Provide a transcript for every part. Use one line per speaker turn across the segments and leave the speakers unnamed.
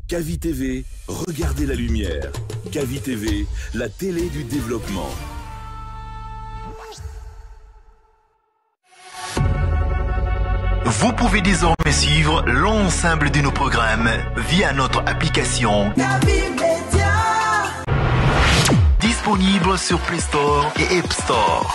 Kavi TV, regardez la lumière. Kavi TV, la télé du développement.
Vous pouvez désormais suivre l'ensemble de nos programmes via notre application disponible sur Play Store et App Store.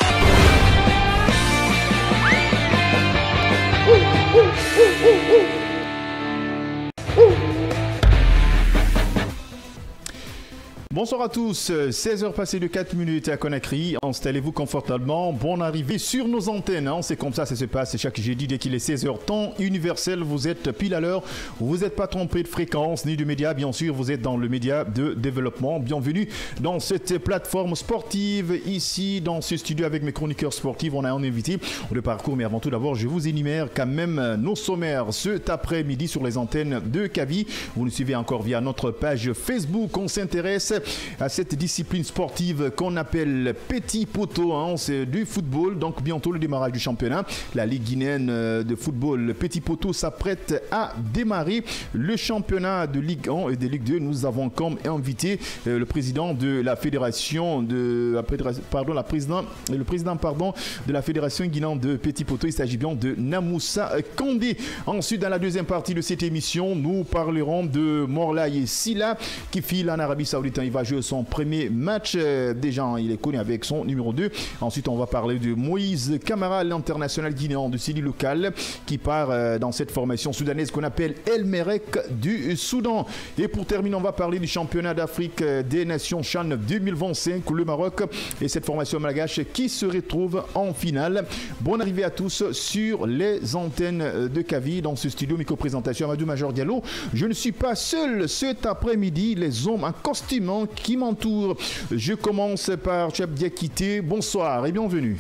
Bonsoir à tous, 16h passées de 4 minutes à Conakry, installez-vous confortablement, bonne arrivée sur nos antennes, hein. C'est comme ça se passe chaque jeudi dès qu'il est 16h, temps universel, vous êtes pile à l'heure, vous n'êtes pas trompé de fréquence ni de média, bien sûr, vous êtes dans le média de développement. Bienvenue dans cette plateforme sportive, ici dans ce studio avec mes chroniqueurs sportifs, on a un invité de parcours, mais avant tout d'abord, je vous énumère quand même nos sommaires cet après-midi sur les antennes de Kavi. Vous nous suivez encore via notre page Facebook, on s'intéresse à cette discipline sportive qu'on appelle petit poteau, hein, c'est du football, donc bientôt le démarrage du championnat. La Ligue guinéenne de football, le petit poteau s'apprête à démarrer le championnat de Ligue 1 et de Ligue 2. Nous avons comme invité le président de la fédération de le président de la fédération guinéenne de petit poteau. Il s'agit bien de Namoussa Kandé. Ensuite, dans la deuxième partie de cette émission, nous parlerons de Morlaye Silla qui file en Arabie Saoudite. Il va jouer son premier match. Déjà, il est connu avec son numéro 2. Ensuite, on va parler de Moïse Camara, l'international guinéen de Sidi local, qui part dans cette formation soudanaise qu'on appelle El Merek du Soudan. Et pour terminer, on va parler du championnat d'Afrique des Nations CHAN 2025, le Maroc et cette formation malgache qui se retrouve en finale. Bonne arrivée à tous sur les antennes de Kavi dans ce studio. Micro-présentation Amadou Major Diallo. Je ne suis pas seul cet après-midi. Les hommes en costume qui m'entourent. Je commence par Cheb Diakité. Bonsoir et bienvenue.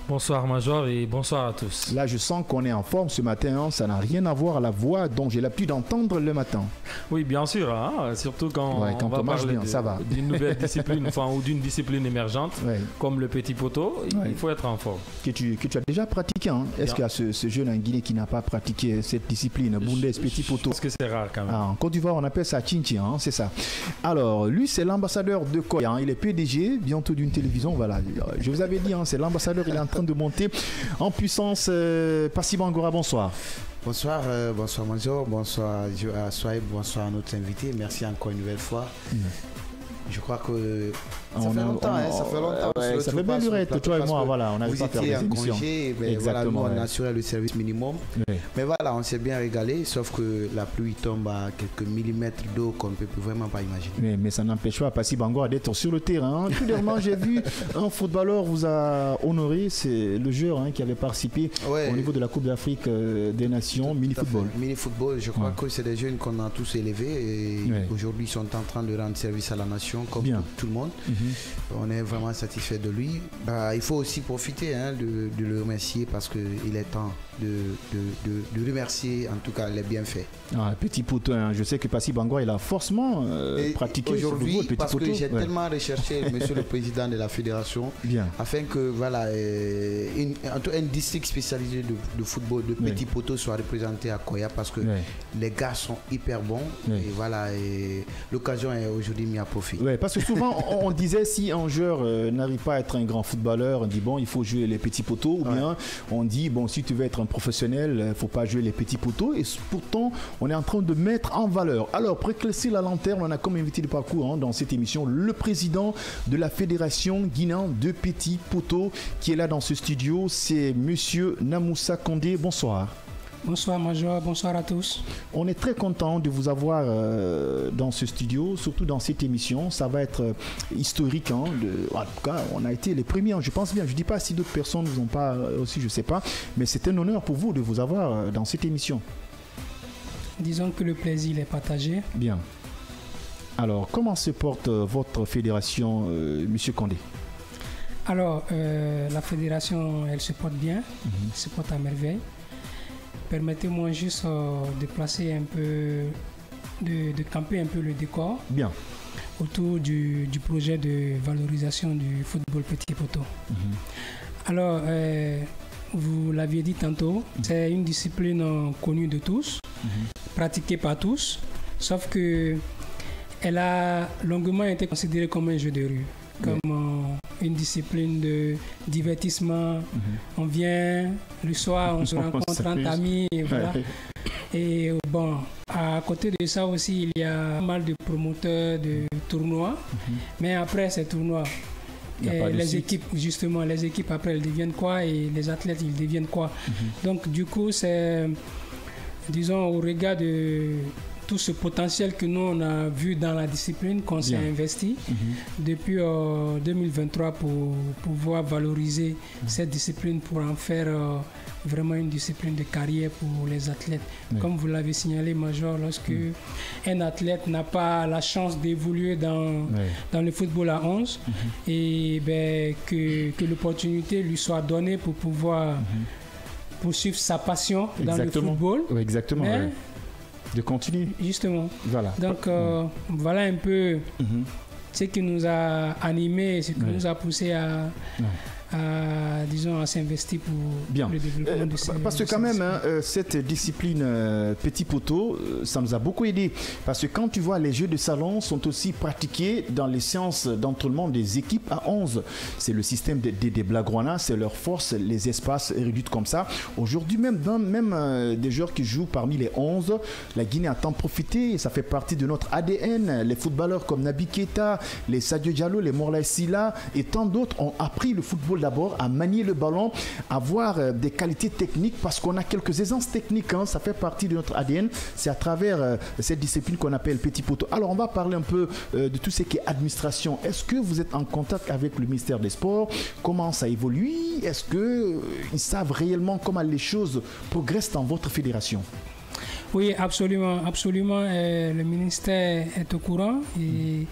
Bonsoir Major et bonsoir à tous.
Là, je sens qu'on est en forme ce matin. Hein. Ça n'a rien à voir à la voix dont j'ai l'habitude d'entendre le matin.
Oui, bien sûr. Hein. Surtout quand on va parler d'une nouvelle discipline ou d'une discipline émergente comme le petit poteau. Il faut être en forme.
Que tu as déjà pratiqué. Hein. Est-ce qu'il y a ce jeune en Guinée qui n'a pas pratiqué cette discipline, Boundès, petit poteau?
Parce que c'est rare quand même.
En Côte d'Ivoire, on appelle ça Chinchi. Hein, c'est ça. Alors, lui, c'est l'ambassadeur de quoi, hein. Il est PDG bientôt d'une télévision. Voilà. Je vous avais dit, hein, c'est l'ambassadeur. Il est en train de monter en puissance. Passy Bangora, bonsoir.
Bonsoir, bonsoir Major, bonsoir à Soaib, bonsoir à notre invité. Merci encore une nouvelle fois. Je crois que ça fait longtemps, ça fait longtemps.
Ouais, ça fait belle durée, toi et moi, voilà, on n'avait pas fait des émissions.
Congé, mais voilà, nous on assurait le service minimum. Oui. Mais voilà, on s'est bien régalé, sauf que la pluie tombe à quelques millimètres d'eau qu'on ne peut vraiment pas imaginer.
Mais ça n'empêche pas Passy Bangora d'être sur le terrain. Tout dernièrement, j'ai vu un footballeur vous a honoré, c'est le joueur qui avait participé au niveau de la Coupe d'Afrique des Nations, mini-football.
Mini-football, je crois que c'est des jeunes qu'on a tous élevés et aujourd'hui ils sont en train de rendre service à la nation comme tout le monde. On est vraiment satisfait de lui. Il faut aussi profiter de le remercier parce qu'il est temps de remercier en tout cas les bienfaits.
Petit poteau, je sais que Passy Bangora il a forcément pratiqué
aujourd'hui
ce
parce que j'ai tellement recherché monsieur le président de la fédération afin que voilà un district spécialisé de football de petit poteau soit représenté à Koya parce que les gars sont hyper bons et voilà et l'occasion est aujourd'hui mise à profit.
Parce que souvent on disait si un joueur n'arrive pas à être un grand footballeur, on dit bon il faut jouer les petits poteaux ou bien on dit bon si tu veux être un professionnel il ne faut pas jouer les petits poteaux et pourtant on est en train de mettre en valeur. Alors pour éclaircir la lanterne, on a comme invité de parcours dans cette émission le président de la fédération guinéenne de petits poteaux qui est là dans ce studio, c'est monsieur Namoussa Kandé. Bonsoir.
Bonsoir Major, bonsoir à tous.
On est très content de vous avoir dans ce studio, surtout dans cette émission. Ça va être historique. En tout cas, on a été les premiers, je pense bien. Je ne dis pas si d'autres personnes ne vous ont pas aussi, je ne sais pas. Mais c'est un honneur pour vous de vous avoir dans cette émission.
Disons que le plaisir est partagé.
Bien. Alors, comment se porte votre fédération, monsieur Kandé?
Alors, la fédération, elle se porte bien, se porte à merveille. Permettez-moi juste de placer un peu, de camper un peu le décor.
Bien.
Autour du projet de valorisation du football petit poteau. Alors, vous l'aviez dit tantôt, c'est une discipline connue de tous, pratiquée par tous, Sauf que elle a longuement été considérée comme un jeu de rue, comme une discipline de divertissement. On vient le soir, on se rencontre entre amis, et voilà. Et bon, à côté de ça aussi, il y a pas mal de promoteurs de tournois. Mais après ces tournois, les équipes, justement, les équipes après, elles deviennent quoi et les athlètes, ils deviennent quoi. Donc, du coup, c'est, disons, au regard de tout ce potentiel que nous, on a vu dans la discipline, qu'on s'est investi depuis 2023 pour pouvoir valoriser cette discipline, pour en faire vraiment une discipline de carrière pour les athlètes. Comme vous l'avez signalé, Major, lorsque un athlète n'a pas la chance d'évoluer dans le football à 11, et ben, que l'opportunité lui soit donnée pour pouvoir poursuivre sa passion dans le football.
Exactement. De continuer.
Justement.
Voilà.
Donc, voilà un peu ce qui nous a animés, ce qui nous a poussé à s'investir pour le développement de ces...
Parce que quand même, cette discipline petit poteau, ça nous a beaucoup aidé. Parce que quand tu vois, les jeux de salon sont aussi pratiqués dans les séances d'entraînement des équipes à 11. C'est le système des Blaugrana, c'est leur force, les espaces réduits comme ça. Aujourd'hui, même des joueurs qui jouent parmi les 11, la Guinée a tant profité, ça fait partie de notre ADN. Les footballeurs comme Naby Keita, les Sadio Diallo, les Morlaye Sylla et tant d'autres ont appris le football d'abord à manier le ballon, à avoir des qualités techniques, parce qu'on a quelques aisances techniques, ça fait partie de notre ADN. C'est à travers cette discipline qu'on appelle petit poteau. Alors on va parler un peu de tout ce qui est administration. Est-ce que vous êtes en contact avec le ministère des Sports? Comment ça évolue? Est-ce qu'ils savent réellement comment les choses progressent dans votre fédération?
Oui, absolument. Le ministère est au courant et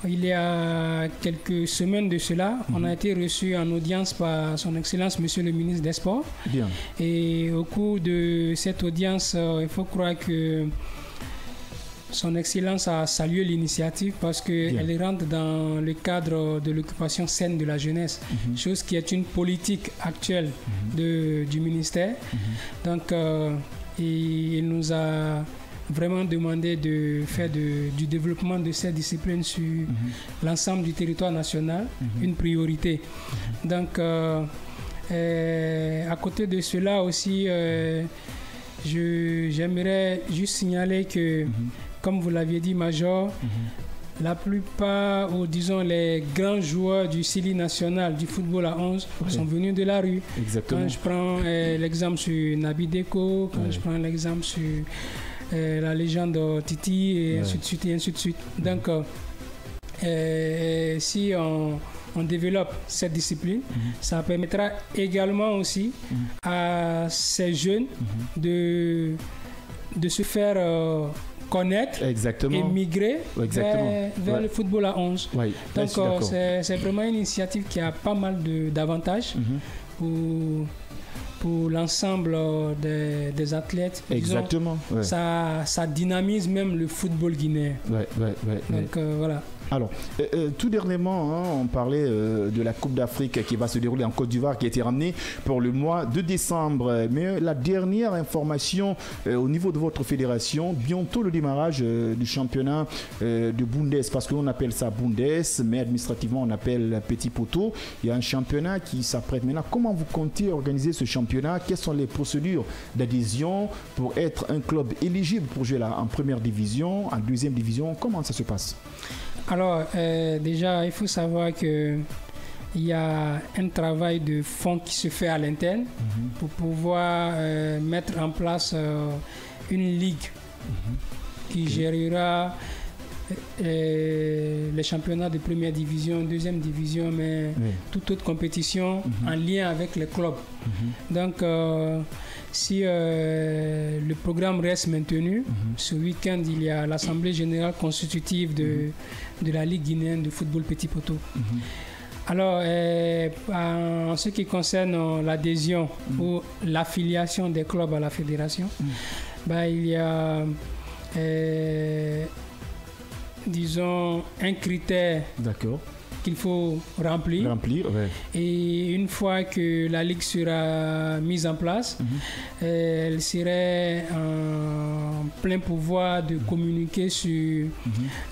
il y a quelques semaines de cela, on a été reçu en audience par son Excellence, Monsieur le ministre des Sports.
Bien.
Et au cours de cette audience, il faut croire que son Excellence a salué l'initiative parce qu'elle rentre dans le cadre de l'occupation saine de la jeunesse, chose qui est une politique actuelle du ministère. Donc, il nous a vraiment demandé de faire du développement de cette discipline sur l'ensemble du territoire national, une priorité. Donc, à côté de cela aussi, j'aimerais juste signaler que, comme vous l'aviez dit, Major, la plupart, ou disons les grands joueurs du Sili national du football à 11 sont venus de la rue.
Exactement.
Quand je prends l'exemple sur Naby Deko, quand je prends l'exemple sur la légende Titi, et ainsi de suite, et ainsi de suite. Donc, si on développe cette discipline, ça permettra également aussi à ces jeunes de se faire connaître et migrer vers le football à 11. Donc, c'est vraiment une initiative qui a pas mal d'avantages pour l'ensemble des athlètes.
Exactement.
Ça dynamise même le football guinéen. Donc voilà.
Alors, tout dernièrement, on parlait de la Coupe d'Afrique qui va se dérouler en Côte d'Ivoire, qui a été ramenée pour le mois de décembre. Mais la dernière information au niveau de votre fédération, bientôt le démarrage du championnat de Bundes, parce qu'on appelle ça Bundes, mais administrativement on appelle Petit Poteau. Il y a un championnat qui s'apprête maintenant. Comment vous comptez organiser ce championnat? Quelles sont les procédures d'adhésion pour être un club éligible pour jouer là en première division, en deuxième division? Comment ça se passe?
Alors, déjà, il faut savoir qu'il y a un travail de fond qui se fait à l'interne pour pouvoir mettre en place une ligue qui gérera les championnats de première division, deuxième division, mais toute autre compétition en lien avec les clubs. Donc, si le programme reste maintenu, ce week-end, il y a l'Assemblée générale constitutive de la Ligue guinéenne de football Petit Poteau. Alors, en ce qui concerne l'adhésion ou l'affiliation des clubs à la fédération, il y a, disons, un critère qu'il faut remplir. Et une fois que la Ligue sera mise en place, elle serait en plein pouvoir de communiquer sur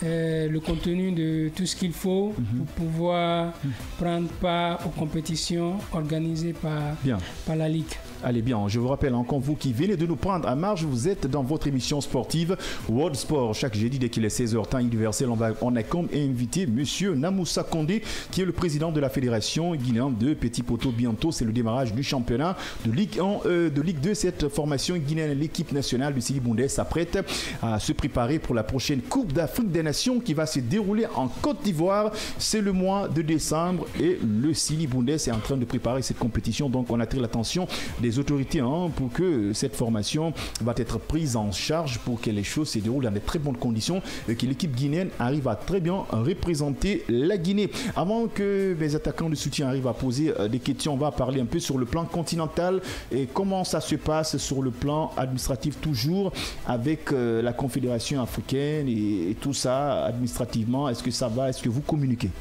le contenu de tout ce qu'il faut pour pouvoir prendre part aux compétitions organisées par la Ligue.
Allez bien, je vous rappelle encore vous qui venez de nous prendre à marge, vous êtes dans votre émission sportive World Sport. Chaque jeudi dès qu'il est 16h temps universel, on a comme invité Monsieur Namoussa Kondé qui est le président de la Fédération guinéenne de Petit Poteau. Bientôt c'est le démarrage du championnat de Ligue 1, de Ligue 2. Cette formation guinéenne, l'équipe nationale du Sili Boundès s'apprête à se préparer pour la prochaine Coupe d'Afrique des Nations qui va se dérouler en Côte d'Ivoire. C'est le mois de décembre et le Sili Boundès est en train de préparer cette compétition. Donc on attire l'attention des autorités pour que cette formation va être prise en charge pour que les choses se déroulent dans de très bonnes conditions et que l'équipe guinéenne arrive à très bien représenter la Guinée. Avant que mes attaquants de soutien arrivent à poser des questions, on va parler un peu sur le plan continental et comment ça se passe sur le plan administratif toujours avec la Confédération africaine et tout ça administrativement. Est-ce que ça va? Est-ce que vous communiquez?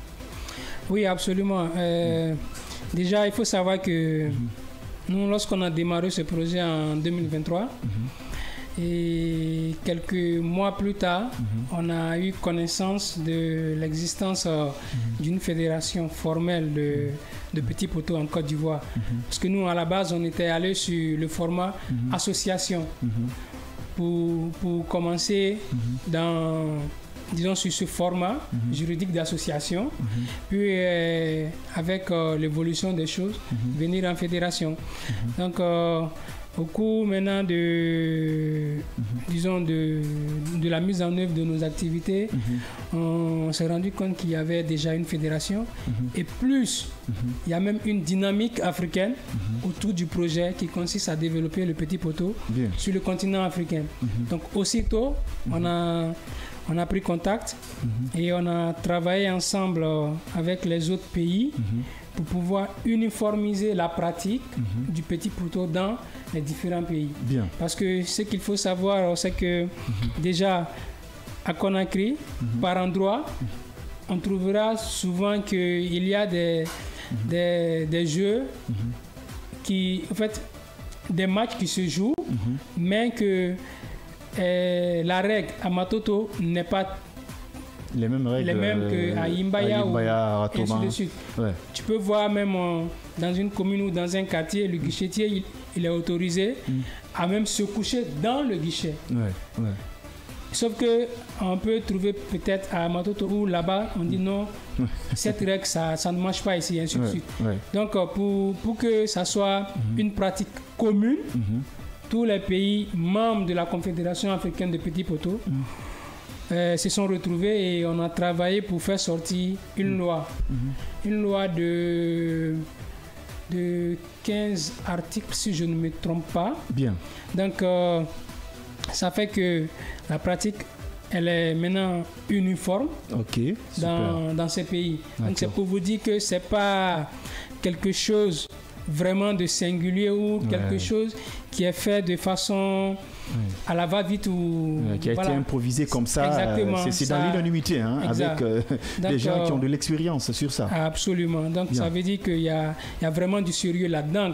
Oui, absolument. Déjà, il faut savoir que nous, lorsqu'on a démarré ce projet en 2023, et quelques mois plus tard, on a eu connaissance de l'existence d'une fédération formelle de Petit Poteau en Côte d'Ivoire. Parce que nous, à la base, on était allé sur le format association pour commencer disons sur ce format juridique d'association, puis avec l'évolution des choses, venir en fédération. Donc au cours maintenant de la mise en œuvre de nos activités, on s'est rendu compte qu'il y avait déjà une fédération et plus, il y a même une dynamique africaine autour du projet qui consiste à développer le Petit Poteau sur le continent africain. Donc aussitôt, on a pris contact et on a travaillé ensemble avec les autres pays pour pouvoir uniformiser la pratique du Petit Poteau dans les différents pays. Parce que ce qu'il faut savoir, c'est que déjà à Conakry, par endroit, on trouvera souvent qu'il y a des jeux qui, en fait, des matchs qui se jouent, mais que la règle à Matoto n'est pas
les mêmes
qu'à Imbaya ou ainsi de suite. Tu peux voir même dans une commune ou dans un quartier, le guichetier il est autorisé à même se coucher dans le guichet. Sauf que on peut trouver peut-être à Matoto ou là-bas on dit non, cette règle ça ne marche pas ici, ainsi de suite. Donc pour que ça soit une pratique commune, tous les pays membres de la Confédération africaine de Petit Poteau se sont retrouvés et on a travaillé pour faire sortir une loi. Une loi de 15 articles, si je ne me trompe pas. Donc, ça fait que la pratique, elle est maintenant uniforme dans ces pays. Donc, c'est pour vous dire que ce n'est pas quelque chose vraiment de singulier ou quelque chose qui est fait de façon à la va-vite ou
qui a été improvisé comme ça. C'est dans l'unanimité avec des gens qui ont de l'expérience sur ça.
Absolument. Donc ça veut dire qu'il y a vraiment du sérieux là-dedans.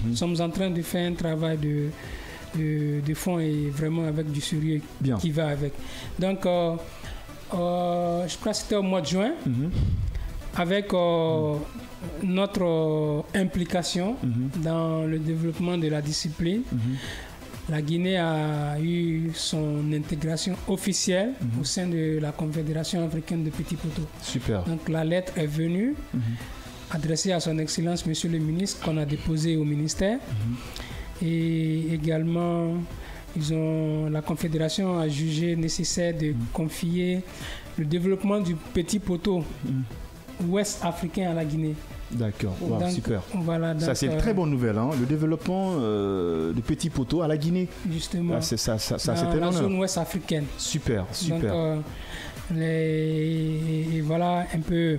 Nous sommes en train de faire un travail de fond et vraiment avec du sérieux qui va avec. Donc je crois que c'était au mois de juin. Avec notre implication dans le développement de la discipline, la Guinée a eu son intégration officielle au sein de la Confédération africaine de Petit Poteau.
Super.
Donc la lettre est venue adressée à son Excellence Monsieur le Ministre qu'on a déposée au ministère. Et également, la Confédération a jugé nécessaire de confier le développement du Petit Poteau ouest africain à la Guinée.
D'accord, super.
Voilà,
ça c'est une très bonne nouvelle, le développement du Petit Poteau à la Guinée.
Justement,
c'est
dans la zone ouest africaine.
Super.
Donc, et voilà un peu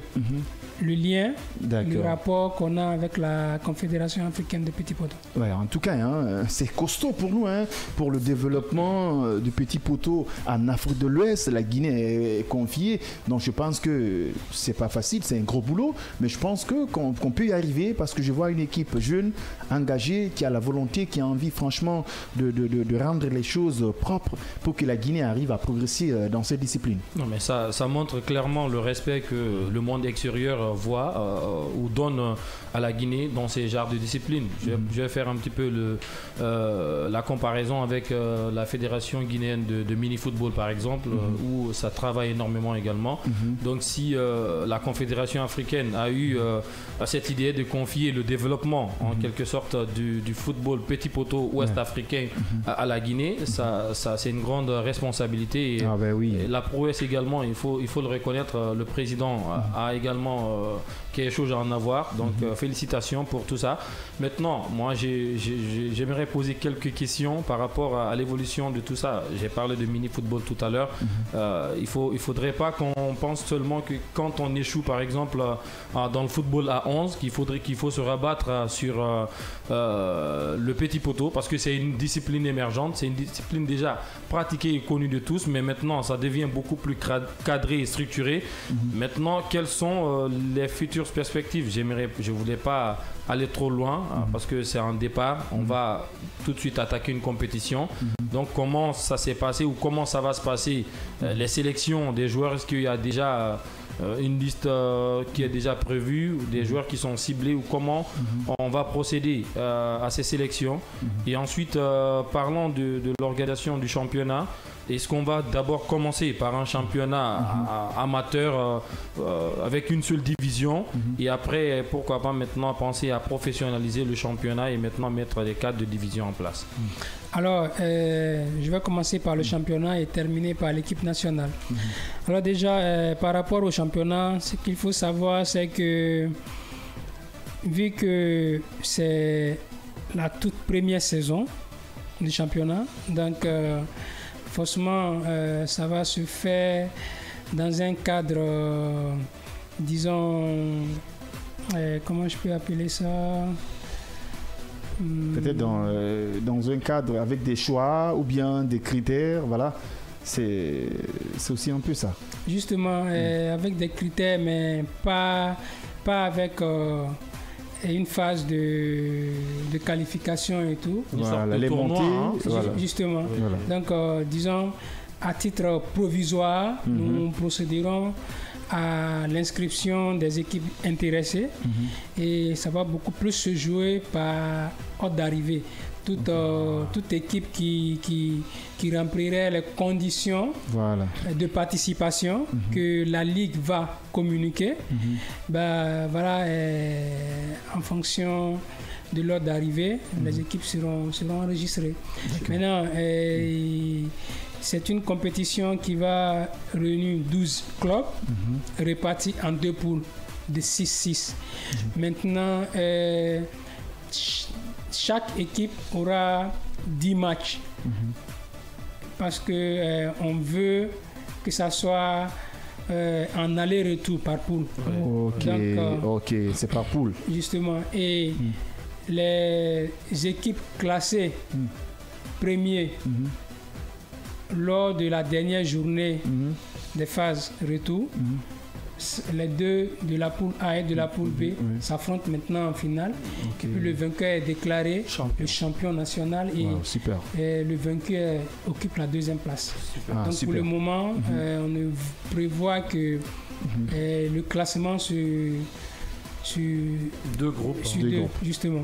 le lien, le rapport qu'on a avec la Confédération africaine de petits poteaux.
Ouais, en tout cas, hein, c'est costaud pour nous, hein, pour le développement du petit poteau en Afrique de l'Ouest. La Guinée est confiée, donc je pense que c'est pas facile, c'est un gros boulot, mais je pense qu'on peut y arriver parce que je vois une équipe jeune, engagée, qui a la volonté, qui a envie franchement de rendre les choses propres pour que la Guinée arrive à progresser dans cette discipline.
Non, mais ça montre clairement le respect que le monde extérieur voit ou donne à la Guinée dans ces genres de disciplines. Je vais faire un petit peu la comparaison avec la Fédération guinéenne de mini-football par exemple, où ça travaille énormément également. Donc si la Confédération africaine a eu cette idée de confier le développement en quelque sorte du football petit poteau ouest-africain à la Guinée, ça c'est une grande responsabilité. Et, et la prouesse également, il faut le reconnaître, le président a également quelque chose à en avoir. Donc félicitations pour tout ça. Maintenant, moi j'aimerais poser quelques questions par rapport à l'évolution de tout ça. J'ai parlé de mini-football tout à l'heure. Il faudrait pas qu'on pense seulement que quand on échoue par exemple dans le football à 11, qu'il faut se rabattre sur le petit poteau, parce que c'est une discipline émergente, c'est une discipline déjà pratiquée et connue de tous, mais maintenant ça devient beaucoup plus cadré et structuré. Maintenant, quelles sont les futures perspectives? Je voulais pas aller trop loin parce que c'est un départ, on va tout de suite attaquer une compétition. Donc comment ça s'est passé ou comment ça va se passer, les sélections des joueurs? Est-ce qu'il y a déjà une liste qui est déjà prévue, des joueurs qui sont ciblés, ou comment on va procéder à ces sélections? Et ensuite, parlons de l'organisation du championnat. Est-ce qu'on va d'abord commencer par un championnat amateur avec une seule division et après, pourquoi pas maintenant penser à professionnaliser le championnat et maintenant mettre les 4 de division en place?
Alors, je vais commencer par le championnat et terminer par l'équipe nationale. Alors déjà, par rapport au championnat, ce qu'il faut savoir, c'est que vu que c'est la toute première saison du championnat, donc forcément, ça va se faire dans un cadre, disons, comment je peux appeler ça?
Peut-être dans un cadre avec des choix ou bien des critères, voilà. C'est aussi un peu ça.
Justement, avec des critères, mais pas avec une phase de qualification et tout.
Voilà, les montées.
Justement. Voilà. Donc, disons, à titre provisoire, nous procéderons à l'inscription des équipes intéressées et ça va beaucoup plus se jouer par ordre d'arrivée. Toute équipe qui remplirait les conditions de participation que la Ligue va communiquer, en fonction de l'ordre d'arrivée, les équipes seront enregistrées. Maintenant, c'est une compétition qui va réunir 12 clubs répartis en 2 poules de 6-6. Maintenant, chaque équipe aura 10 matchs parce que on veut que ça soit en aller-retour par poule.
Ok, c'est par poule.
Justement. Et les équipes classées premiers lors de la dernière journée des phases retour, les deux de la poule A et de la poule B s'affrontent maintenant en finale. Et puis le vainqueur est déclaré le champion national et le vainqueur occupe la 2e place. Donc pour le moment, on prévoit que le classement sur
2 groupes.
Justement.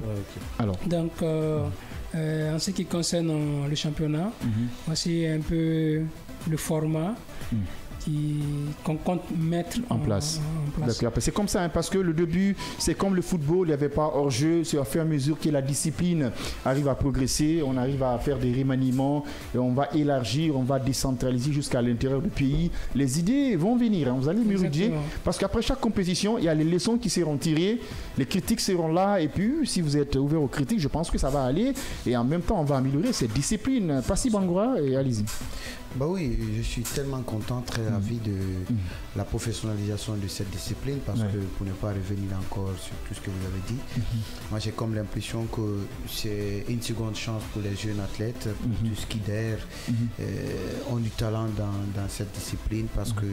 Alors.
Donc en ce qui concerne le championnat, voici un peu le format qu'on compte mettre en place.
D'accord. C'est comme ça, parce que le début, c'est comme le football, il n'y avait pas hors-jeu. C'est au fur et à mesure que la discipline arrive à progresser, on arrive à faire des remaniements, et on va élargir, on va décentraliser jusqu'à l'intérieur du pays. Les idées vont venir, vous allez me dire, parce qu'après chaque compétition, il y a les leçons qui seront tirées, les critiques seront là, et puis si vous êtes ouvert aux critiques, je pense que ça va aller, et en même temps, on va améliorer cette discipline. Passi Bangoura, et allez-y.
Bah oui, je suis tellement content, très ravi de la professionnalisation de cette discipline parce que pour ne pas revenir encore sur tout ce que vous avez dit, moi j'ai comme l'impression que c'est une seconde chance pour les jeunes athlètes, pour tous qui d'air ont du talent dans cette discipline parce que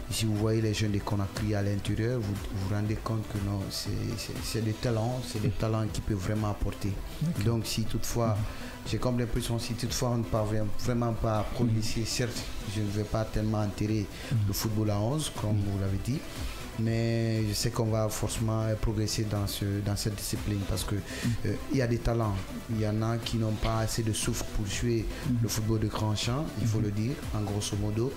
si vous voyez les jeunes de Conakry à l'intérieur, vous vous rendez compte que non, c'est des talents qui peuvent vraiment apporter. Donc si toutefois, j'ai comme l'impression si toutefois on ne parvient vraiment pas à progresser, certes, je ne vais pas tellement enterrer le football à 11, comme vous l'avez dit, mais je sais qu'on va forcément progresser dans cette discipline parce que il y a des talents. Il y en a qui n'ont pas assez de souffle pour jouer le football de grand champ, il faut le dire, en grosso modo.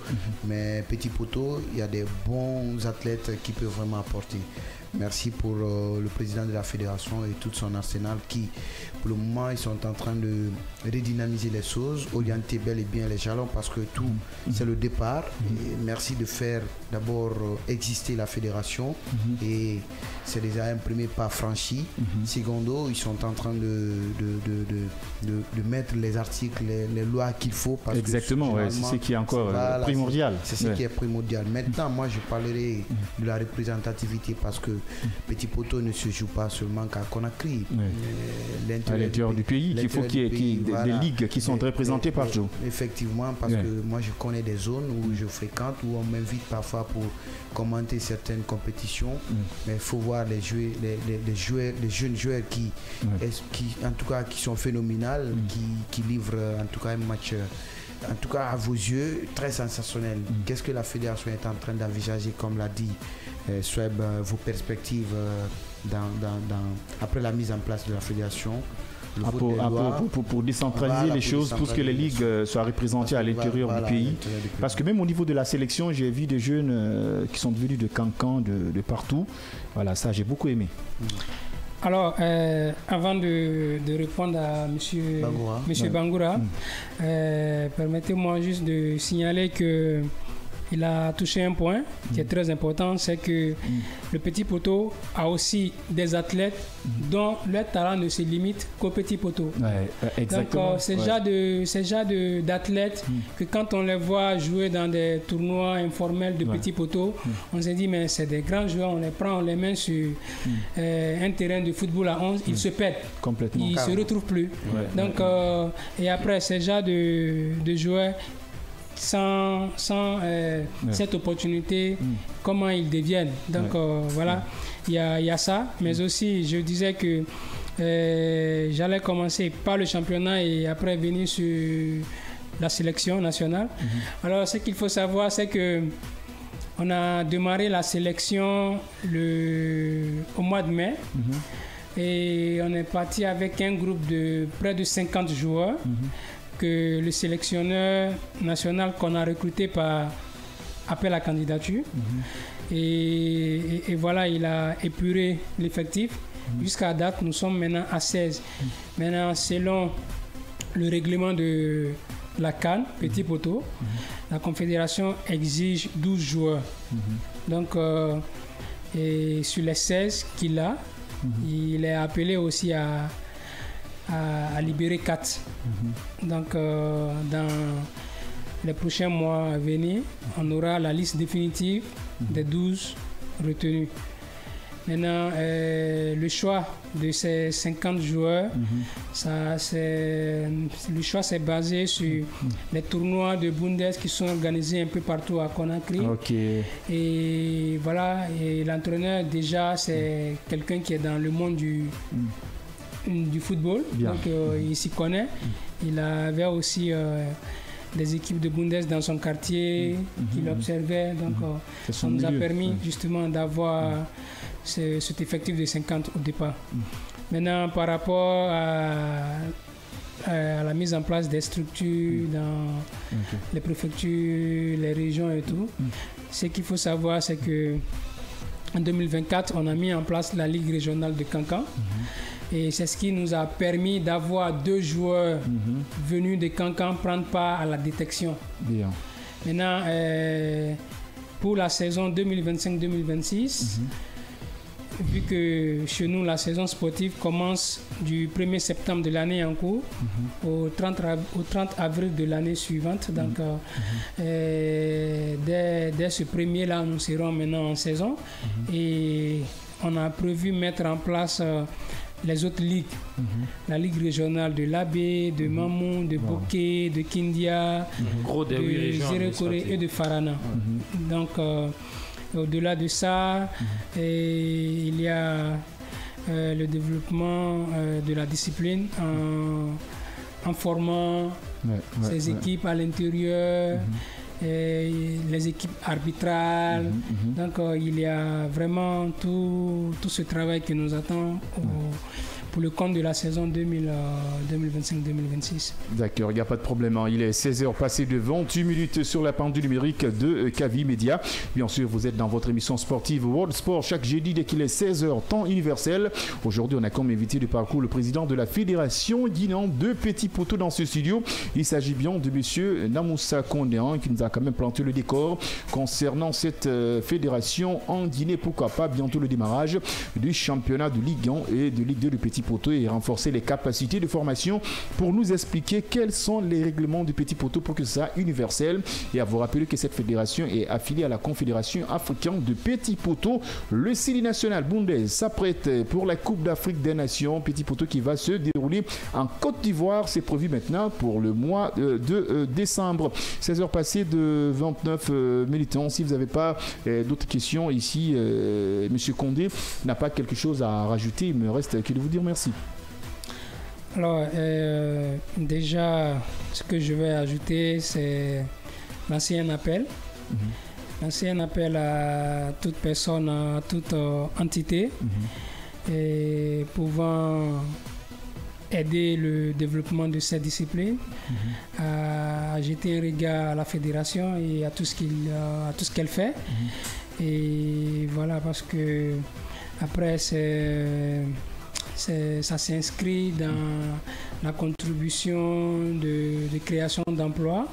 Mais petit poteau, il y a des bons athlètes qui peuvent vraiment apporter. Merci pour le président de la fédération et tout son arsenal qui, pour le moment, ils sont en train de redynamiser les choses, orienter bel et bien les jalons parce que tout, c'est le départ. Et merci de faire d'abord exister la fédération et c'est déjà un premier pas franchi. Secondo, ils sont en train de mettre les articles, les lois qu'il faut. Parce
exactement,
que,
c'est ce qui est encore primordial.
C'est ce qui est primordial. Maintenant, moi, je parlerai de la représentativité parce que Petit Poteau ne se joue pas seulement qu'à Conakry.
À l'intérieur du pays, il faut qu'il y ait des ligues qui sont représentées partout.
Effectivement, parce que moi, je connais des zones où je fréquente, où on m'invite parfois pour commenter certaines compétitions. Mais il faut voir les jeunes joueurs qui, en tout cas, qui sont phénoménales, qui livrent en tout cas un match. En tout cas, à vos yeux, très sensationnel. Qu'est-ce que la fédération est en train d'envisager, comme l'a dit Sweb, vos perspectives après la mise en place de la fédération
pour décentraliser les choses, pour que les ligues soient représentées à l'intérieur du pays. Parce que même au niveau de la sélection, j'ai vu des jeunes qui sont venus de Cancan, de partout. Voilà, ça j'ai beaucoup aimé.
Alors, avant de répondre à M. Bangoura, permettez-moi juste de signaler que il a touché un point qui est très important, c'est que le Petit Poteau a aussi des athlètes dont leur talent ne se limite qu'au Petit Poteau.
Exactement.
Donc, c'est déjà d'athlètes que quand on les voit jouer dans des tournois informels de Petit Poteau, on se dit, mais c'est des grands joueurs, on les prend, on les met sur un terrain de football à 11, ils se pètent.
Complètement.
Ils ne se retrouvent plus. Donc, et après, c'est déjà de joueurs sans cette opportunité, comment ils deviennent. Donc voilà, il y a ça. Mais aussi, je disais que j'allais commencer par le championnat et après venir sur la sélection nationale. Alors, ce qu'il faut savoir, c'est que on a démarré la sélection au mois de mai. Et on est parti avec un groupe de près de 50 joueurs. Que le sélectionneur national qu'on a recruté par appel à candidature. Et voilà, il a épuré l'effectif. Jusqu'à date, nous sommes maintenant à 16. Maintenant, selon le règlement de la CAN, Petit Poteau, la Confédération exige 12 joueurs. Donc, et sur les 16 qu'il a, il est appelé aussi à libérer 4. Donc, dans les prochains mois à venir, on aura la liste définitive des 12 retenus. Maintenant, le choix de ces 50 joueurs, le choix s'est basé sur les tournois de Bundes qui sont organisés un peu partout à Conakry. Et voilà, et l'entraîneur déjà, c'est quelqu'un qui est dans le monde du football. Donc il s'y connaît. Il avait aussi des équipes de Bundes dans son quartier qu'il observait. Donc ça nous a permis justement d'avoir cet effectif de 50 au départ. Maintenant, par rapport à la mise en place des structures dans les préfectures, les régions et tout, ce qu'il faut savoir, c'est que en 2024, on a mis en place la Ligue régionale de Cancan. Et c'est ce qui nous a permis d'avoir 2 joueurs venus de Cancan prendre part à la détection. Maintenant, pour la saison 2025-2026, vu que chez nous, la saison sportive commence du 1er septembre de l'année en cours au 30 avril de l'année suivante. Donc, dès ce premier-là, nous serons maintenant en saison. Et on a prévu mettre en place les autres ligues. La ligue régionale de Labé, de Mamou, de Boké, de Kindia, de Zérekore et de Farana. Donc, au-delà de ça, il y a le développement de la discipline en formant ces équipes à l'intérieur, les équipes arbitrales. Donc il y a vraiment tout ce travail qui nous attend pour le compte de la saison 2025-2026.
D'accord, il n'y a pas de problème. Il est 16h passé de 28 minutes sur la pendule numérique de Kavi Media. Bien sûr, vous êtes dans votre émission sportive World Sport chaque jeudi dès qu'il est 16h, temps universel. Aujourd'hui, on a comme invité de parcours le président de la Fédération guinéenne de petits poteaux dans ce studio. Il s'agit bien de monsieur Namoussa Kondéan qui nous a quand même planté le décor concernant cette fédération en Guinée. Pourquoi pas bientôt le démarrage du championnat de Ligue 1 et de Ligue 2 de petits poteaux et renforcer les capacités de formation pour nous expliquer quels sont les règlements du petit poteau pour que ça soit universel, et à vous rappeler que cette fédération est affiliée à la Confédération africaine de petits poteaux. Le Sili National Bundes s'apprête pour la Coupe d'Afrique des Nations petit poteau qui va se dérouler en Côte d'Ivoire. C'est prévu maintenant pour le mois de décembre. 16h passées de 29 militants. Si vous n'avez pas d'autres questions ici, monsieur Condé n'a pas quelque chose à rajouter. Il me reste que de vous dire merci.
Alors, déjà, ce que je vais ajouter, c'est l'ancien appel. L'ancien appel à toute personne, à toute entité, et pouvant aider le développement de cette discipline, à jeter un regard à la fédération et à tout ce qu'elle fait. Et voilà, parce que après, ça s'inscrit dans la contribution de création d'emplois.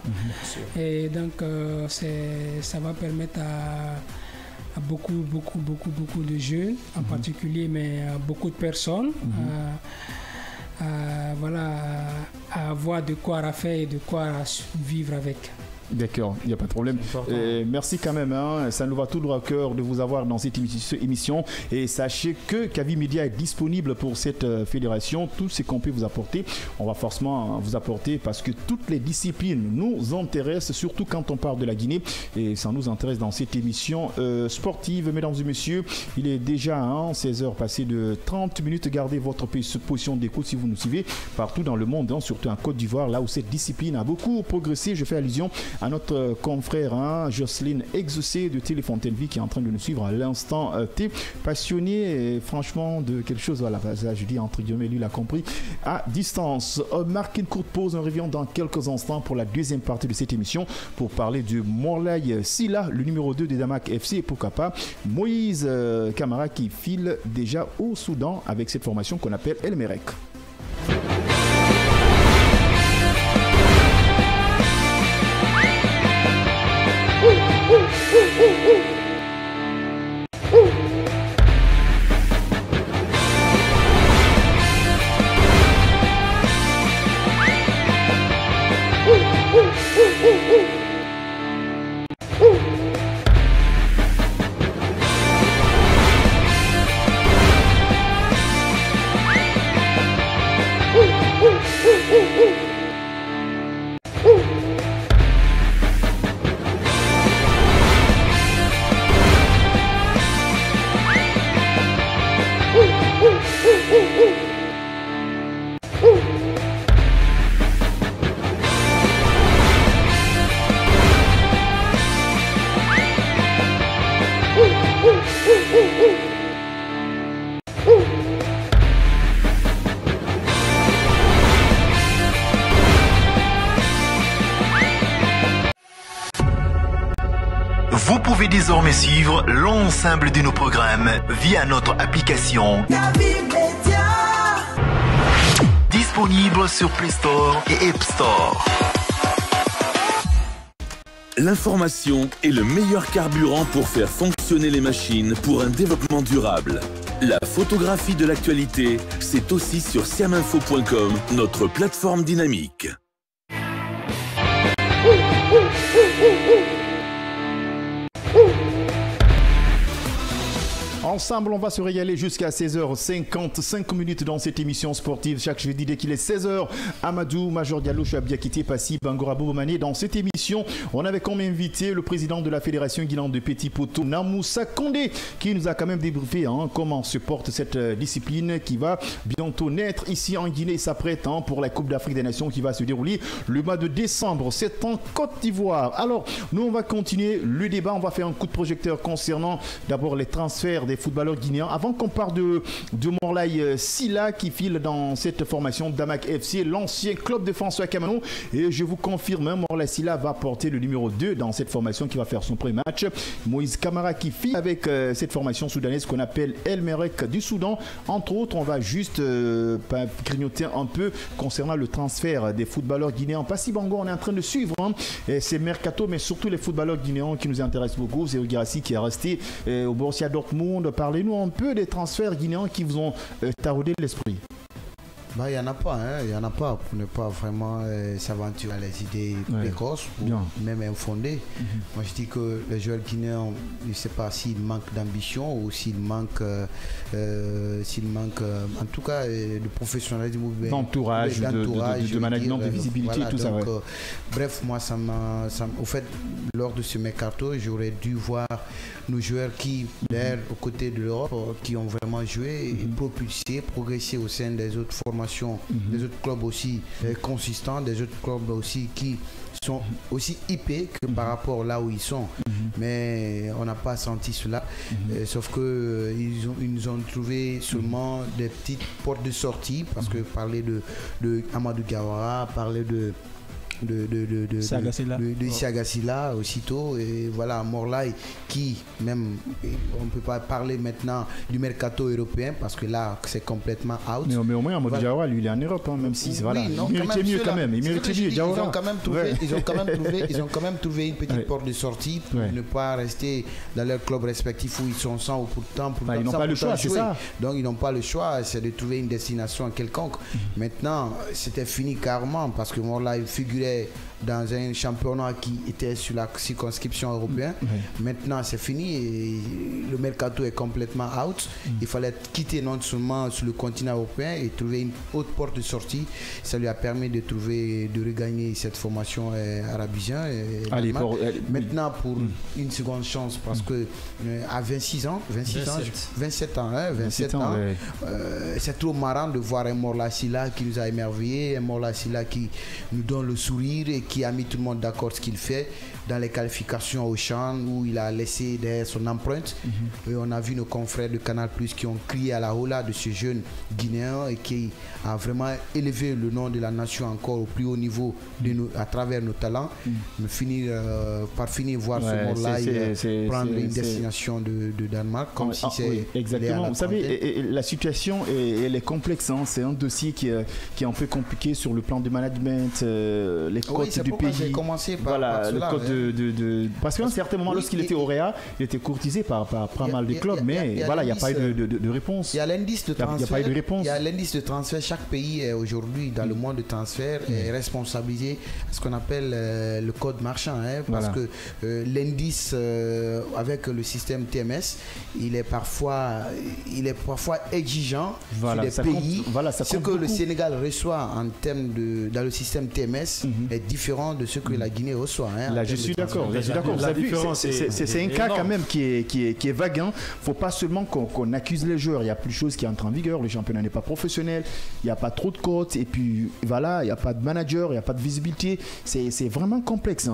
Et donc, ça va permettre à beaucoup de jeunes, en particulier, mais à beaucoup de personnes, à avoir de quoi faire et de quoi vivre avec.
D'accord, il n'y a pas de problème. Merci quand même, hein. Ça nous va tout droit au cœur de vous avoir dans cette émission. Et sachez que Kavi Media est disponible pour cette fédération. Tout ce qu'on peut vous apporter, on va forcément vous apporter parce que toutes les disciplines nous intéressent, surtout quand on parle de la Guinée. Et ça nous intéresse dans cette émission sportive. Mesdames et messieurs, il est déjà 16h passé de 30 minutes. Gardez votre position d'écoute si vous nous suivez partout dans le monde, hein, surtout en Côte d'Ivoire, là où cette discipline a beaucoup progressé. Je fais allusion à notre confrère Jocelyne Exaucé de Téléfontaine Vie qui est en train de nous suivre à l'instant T. Passionné franchement de quelque chose, voilà, ça, je dis entre guillemets, lui l'a compris, à distance. Marque une courte pause, on revient dans quelques instants pour la deuxième partie de cette émission pour parler du Morlaye Silla, le numéro 2 des Damak FC, et pourquoi pas Moïse Camara qui file déjà au Soudan avec cette formation qu'on appelle El Merek.
Vous pouvez désormais suivre l'ensemble de nos programmes via notre application
Kavi Media.
Disponible sur Play Store et App Store.
L'information est le meilleur carburant pour faire fonctionner les machines pour un développement durable. La photographie de l'actualité, c'est aussi sur siaminfo.com, notre plateforme dynamique.
Ensemble, on va se régaler jusqu'à 16h55 dans cette émission sportive. Chaque jeudi, dès qu'il est 16h, Amadou, Major Diallo, Chabiakité, Passi, Bangora Boubomane. Dans cette émission, on avait comme invité le président de la Fédération guinéenne de Petit Poteau, Namoussa Kondé, qui nous a quand même débriefé comment se porte cette discipline qui va bientôt naître ici en Guinée. Il s'apprête pour la Coupe d'Afrique des Nations qui va se dérouler le mois de décembre. C'est en Côte d'Ivoire. Alors, nous, on va continuer le débat. On va faire un coup de projecteur concernant d'abord les transferts des footballeurs guinéens. Avant qu'on parle de Morlaye Silla qui file dans cette formation d'Amak FC, l'ancien club de François Camano. Et je vous confirme, Morlaye Silla va porter le numéro 2 dans cette formation qui va faire son premier match. Moïse Kamara qui file avec cette formation soudanaise qu'on appelle El Merek du Soudan. Entre autres, on va juste grignoter un peu concernant le transfert des footballeurs guinéens. Passi Bango, on est en train de suivre ces mercato, mais surtout les footballeurs guinéens qui nous intéressent beaucoup. C'est Girassi qui est resté au Borussia Dortmund. Parlez-nous un peu des transferts guinéens qui vous ont taraudé l'esprit.
Il n'y en a pas, il n'y en a pas pour ne pas vraiment s'aventurer à les idées précoces ou même infondées. Moi je dis que les joueurs guinéens, je ne sais pas s'ils manquent d'ambition ou s'ils manquent, en tout cas de professionnalisme,
d'entourage, de management, de visibilité, voilà, tout donc, ça.
Bref, moi au fait, lors de ce mercato, j'aurais dû voir nos joueurs qui, d'ailleurs, aux côtés de l'Europe, qui ont vraiment joué et propulsé, progressé au sein des autres formations, des autres clubs aussi consistants, des autres clubs aussi qui sont aussi hypés que par rapport là où ils sont. Mais on n'a pas senti cela, sauf que ils nous ont trouvé seulement des petites portes de sortie, parce que parler de Amadou Gawara, parler de Siagasila aussitôt, et voilà Morlaye qui, même on ne peut pas parler maintenant du mercato européen parce que là c'est complètement out.
Mais au moins Amadou Diawara, lui il est en Europe, même si voilà, il méritait mieux quand même. Ils ont quand
même trouvé une petite porte de sortie pour ne pas rester dans leur club respectif où ils sont sans ou pourtant
ils n'ont pas le choix, c'est ça.
Donc ils n'ont pas le choix, c'est de trouver une destination quelconque. Maintenant c'était fini carrément parce que Morlaye figurait dans un championnat qui était sur la circonscription européenne. Maintenant c'est fini et le mercato est complètement out. Il fallait quitter non seulement sur le continent européen et trouver une autre porte de sortie. Ça lui a permis de regagner cette formation arabisien. Maintenant pour une seconde chance, parce que à 27 ans, c'est trop marrant de voir un Morlaye Silla qui nous a émerveillés, un Morlaye Silla qui nous donne le sourire et qui a mis tout le monde d'accord ce qu'il fait dans les qualifications au Chan où il a laissé derrière son empreinte. Et on a vu nos confrères de Canal+ qui ont crié à la hola de ce jeune Guinéen et qui a vraiment élevé le nom de la nation encore au plus haut niveau à travers nos talents. Par finir voir ce Morlaye prendre une destination de Danemark comme si c'est
exactement. Vous savez, la situation elle est complexe. C'est un dossier qui est un peu compliqué sur le plan du management, les codes du pays.
J'ai commencé par
le code parce qu'à un certain moment, lorsqu'il était au Réa, il était courtisé par pas mal de clubs, mais voilà, il n'y a pas eu de réponse.
Il y a l'indice de transfert.
Il n'y a pas eu de réponse.
Il y a l'indice de transfert. Chaque pays est aujourd'hui dans le monde de transfert est responsabilisé à ce qu'on appelle le code marchand, parce que l'indice avec le système TMS, il est parfois exigeant sur des pays. Ce que le Sénégal reçoit en termes dans le système TMS est différent de ce que la Guinée reçoit.
Là, je suis d'accord. C'est un cas quand même qui est vague. Il ne faut pas seulement qu'on accuse les joueurs. Il y a plus de choses qui entrent en vigueur. Le championnat n'est pas professionnel. Il n'y a pas trop de cotes. Et puis voilà, il n'y a pas de manager, il n'y a pas de visibilité. C'est vraiment complexe.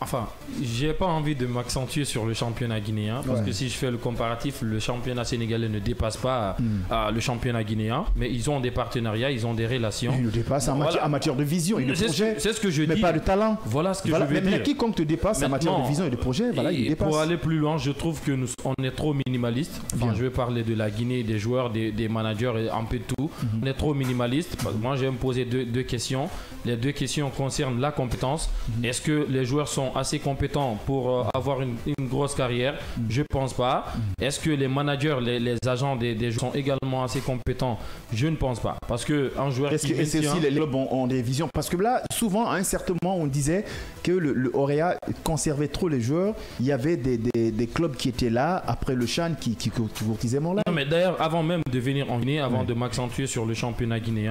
Enfin, j'ai pas envie de m'accentuer sur le championnat guinéen parce que si je fais le comparatif, le championnat sénégalais ne dépasse pas le championnat guinéen, mais ils ont des partenariats, ils ont des relations.
Ils le dépassent en matière de vision et de projet.
C'est ce que je dis.
Mais pas de talent.
Voilà ce que je veux dire.
Mais quiconque te dépasse en matière de vision et de projet, voilà, il dépasse.
Pour aller plus loin, je trouve que on est trop minimaliste. Enfin, je vais parler de la Guinée, des joueurs, des managers et un peu de tout. On est trop minimaliste. Moi, je vais me poser deux questions. Les deux questions concernent la compétence. Est-ce que les joueurs sont assez compétents pour avoir une grosse carrière? Je ne pense pas. Est-ce que les managers, les agents des joueurs sont également assez compétents? Je ne pense pas. Parce qu'un joueur
Est-ce que c'est aussi les clubs ont des visions? Parce que là, souvent, à un certain moment, on disait que le Auréa conservait trop les joueurs. Il y avait des clubs qui étaient là après le CHAN qui courtisaient Morlaye.
Non, mais d'ailleurs, avant même de venir en Guinée, avant de m'accentuer sur le championnat guinéen,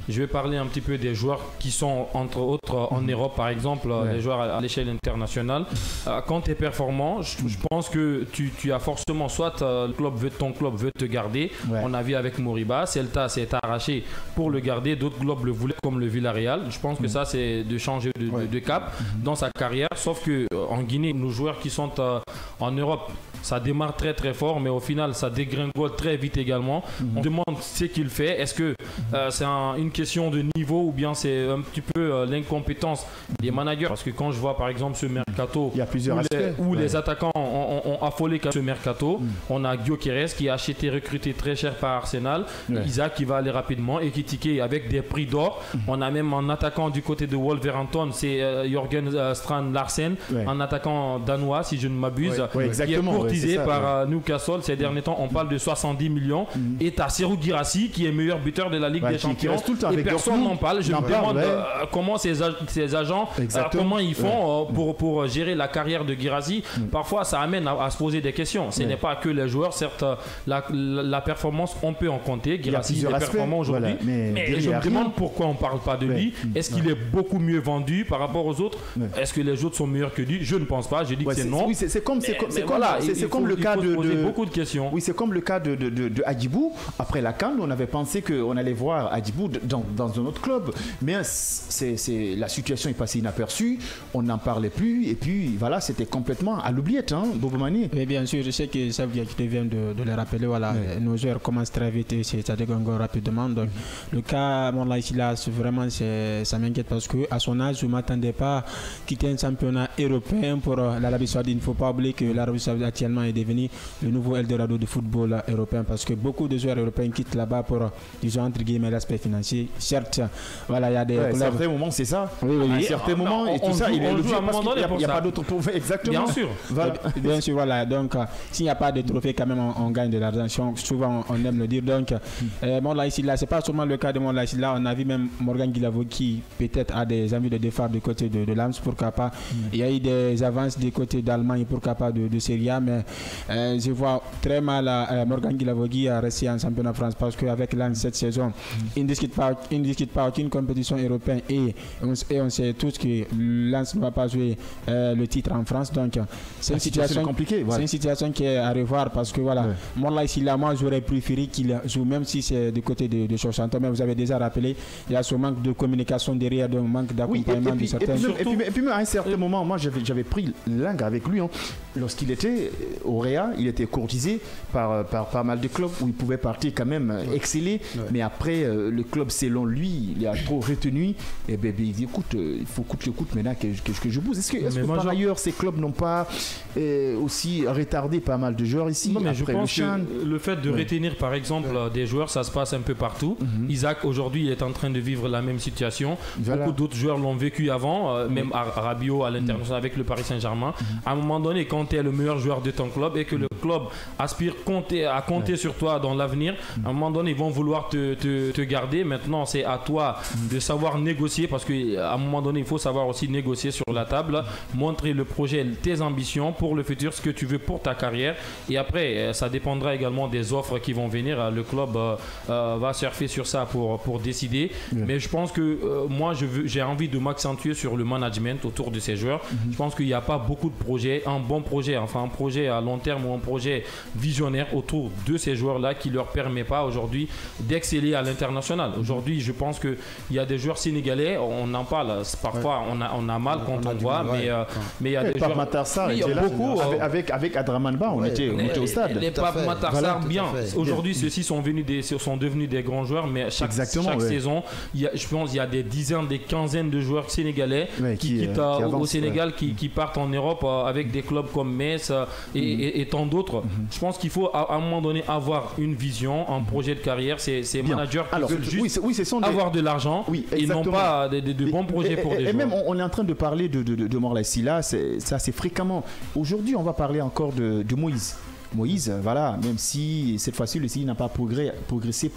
je vais parler un petit peu des joueurs qui sont entre autres en Europe, par exemple, les joueurs à l'échelle internationale. Quand tu es performant, je pense que tu as forcément soit ton club veut te garder. On a vu avec Moriba, Celta s'est arraché pour le garder, d'autres clubs le voulaient comme le Villarreal. Je pense que ça c'est de changer de cap dans sa carrière, sauf que en Guinée, nos joueurs qui sont en Europe, ça démarre très très fort, mais au final ça dégringole très vite également. On demande ce qu'il fait. Est-ce que c'est une question de niveau ou bien c'est un petit peu l'incompétence des managers? Parce que quand je vois par exemple ce mercato,
il y a plusieurs
où les attaquants ont affolé ce mercato, on a Gyökeres qui a acheté, recruté très cher par Arsenal, Isaac qui va aller rapidement, Ekitike avec des prix d'or. On a même un attaquant du côté de Wolverhampton, c'est Jørgen Strand Larsen, un attaquant danois si je ne m'abuse, qui est courtisé par Newcastle ces derniers temps. On parle de 70 millions. Et tu as Serhou Guirassy qui est meilleur buteur de la Ligue des Champions. Et personne n'en parle. Je me demande comment ces agents, comment ils font pour gérer la carrière de Guirassy. Parfois ça amène à se poser des questions. Ce n'est pas que les joueurs, certes la performance on peut en compter. Guirassy est performant aujourd'hui, mais je me demande pourquoi on ne parle pas de lui. Est-ce qu'il est beaucoup mieux vendu par rapport aux autres? Est-ce que les autres sont meilleurs que lui? Je ne pense pas. Je dis que c'est non.
C'est comme le cas de
beaucoup de questions.
Oui, c'est comme le cas de Hadjibou. Après la CAN, on avait pensé qu'on allait voir Hadjibou dans un autre club, mais la situation est passée inaperçue. On n'en parlait plus et puis voilà, c'était complètement à l'oubliette, Bobo Mani.
Mais bien sûr, je sais que ça vient de le rappeler. Voilà, nos joueurs commencent très vite et ça dégringole rapidement. Donc le cas Morlaye Sylla, vraiment ça m'inquiète parce que à son âge, je ne m'attendais pas à quitter un championnat européen pour l'Arabie Saoudite. Il ne faut pas oublier que l'Arabie Saoudite actuellement est devenu le nouveau Eldorado du football européen parce que beaucoup de joueurs européens quittent là-bas pour, disons, entre guillemets, l'aspect financier. Certes, voilà, il y a des
à certains moments, c'est ça. À certains moments, et tout ça, il n'y a pas d'autre trophée. Exactement.
Bien sûr.
Bien sûr, voilà. Donc, s'il n'y a pas de trophée, quand même, on gagne de l'argent. Souvent, on aime le dire. Donc, Morlaye Sylla, ce n'est pas seulement le cas de Morlaye Sylla. On a vu même Morgan Guilavo qui, peut-être, a des envies de départ du côté de Lens, pourquoi pas. Il y a eu des avances du côté d'Allemagne, pourquoi pas, de Serie A, mais je vois très mal Morgan Guilavogui à rester en championnat de France parce qu'avec Lens cette saison, il ne discute pas aucune compétition européenne et on sait tous que Lens ne va pas jouer le titre en France. Donc, c'est une situation compliquée. Voilà. C'est une situation qui est à revoir parce que voilà, Morlaye Sylla, moi j'aurais préféré qu'il joue, même si c'est du côté de Southampton, mais vous avez déjà rappelé, il y a ce manque de communication derrière, un manque d'accompagnement de certains.
Et puis à un certain moment, moi j'avais pris langue avec lui. Lorsqu'il était au Réa, il était courtisé par pas mal de clubs où il pouvait partir quand même exceller. Mais après, le club, selon lui, il a trop retenu. Et bien, il dit écoute, il faut coûte que coûte maintenant que je bouge. Est-ce que par ailleurs, ces clubs n'ont pas aussi retardé pas mal de joueurs ici?
Non, mais je pense que le fait de retenir par exemple des joueurs, ça se passe un peu partout. Isaac aujourd'hui est en train de vivre la même situation. Beaucoup d'autres joueurs l'ont vécu avant, même Rabiot à l'international avec le Paris Saint-Germain. À un moment donné, quand tu es le meilleur joueur de ton club et que le club aspire à compter sur toi dans l'avenir, à un moment donné ils vont vouloir te garder. Maintenant c'est à toi de savoir négocier, parce qu'à un moment donné il faut savoir aussi négocier sur la table, montrer le projet, tes ambitions pour le futur, ce que tu veux pour ta carrière, et après ça dépendra également des offres qui vont venir. Le club va surfer sur ça pour décider. Mais je pense que moi j'ai envie de m'accentuer sur le management autour de ces joueurs. Je pense qu'il n'y a pas beaucoup de projets, un bon projet, enfin un projet à long terme ou un projet visionnaire autour de ces joueurs-là qui ne leur permet pas aujourd'hui d'exceller à l'international. Aujourd'hui, je pense qu'il y a des joueurs sénégalais, on en parle, parfois on a mal quand on voit, mais il y a des joueurs...
Matar Sarr
il y a beaucoup.
Avec Adramanba, on était au stade.
Les Pape Matar Sarr, bien. Aujourd'hui, ceux-ci sont devenus des grands joueurs, mais chaque saison, je pense qu'il y a des dizaines, des quinzaines de joueurs sénégalais qui quittent au Sénégal, qui partent en Europe avec des clubs comme Metz et tant d'autres. Je pense qu'il faut à un moment donné avoir une vision, un projet de carrière. Ces managers qui veulent juste avoir de l'argent et non pas de bons projets pour des joueurs.
Et même, on est en train de parler de Morlaye Sylla, ça c'est fréquemment. Aujourd'hui, on va parler encore de Moïse. Moïse, voilà, même si cette fois-ci le CI n'a pas progressé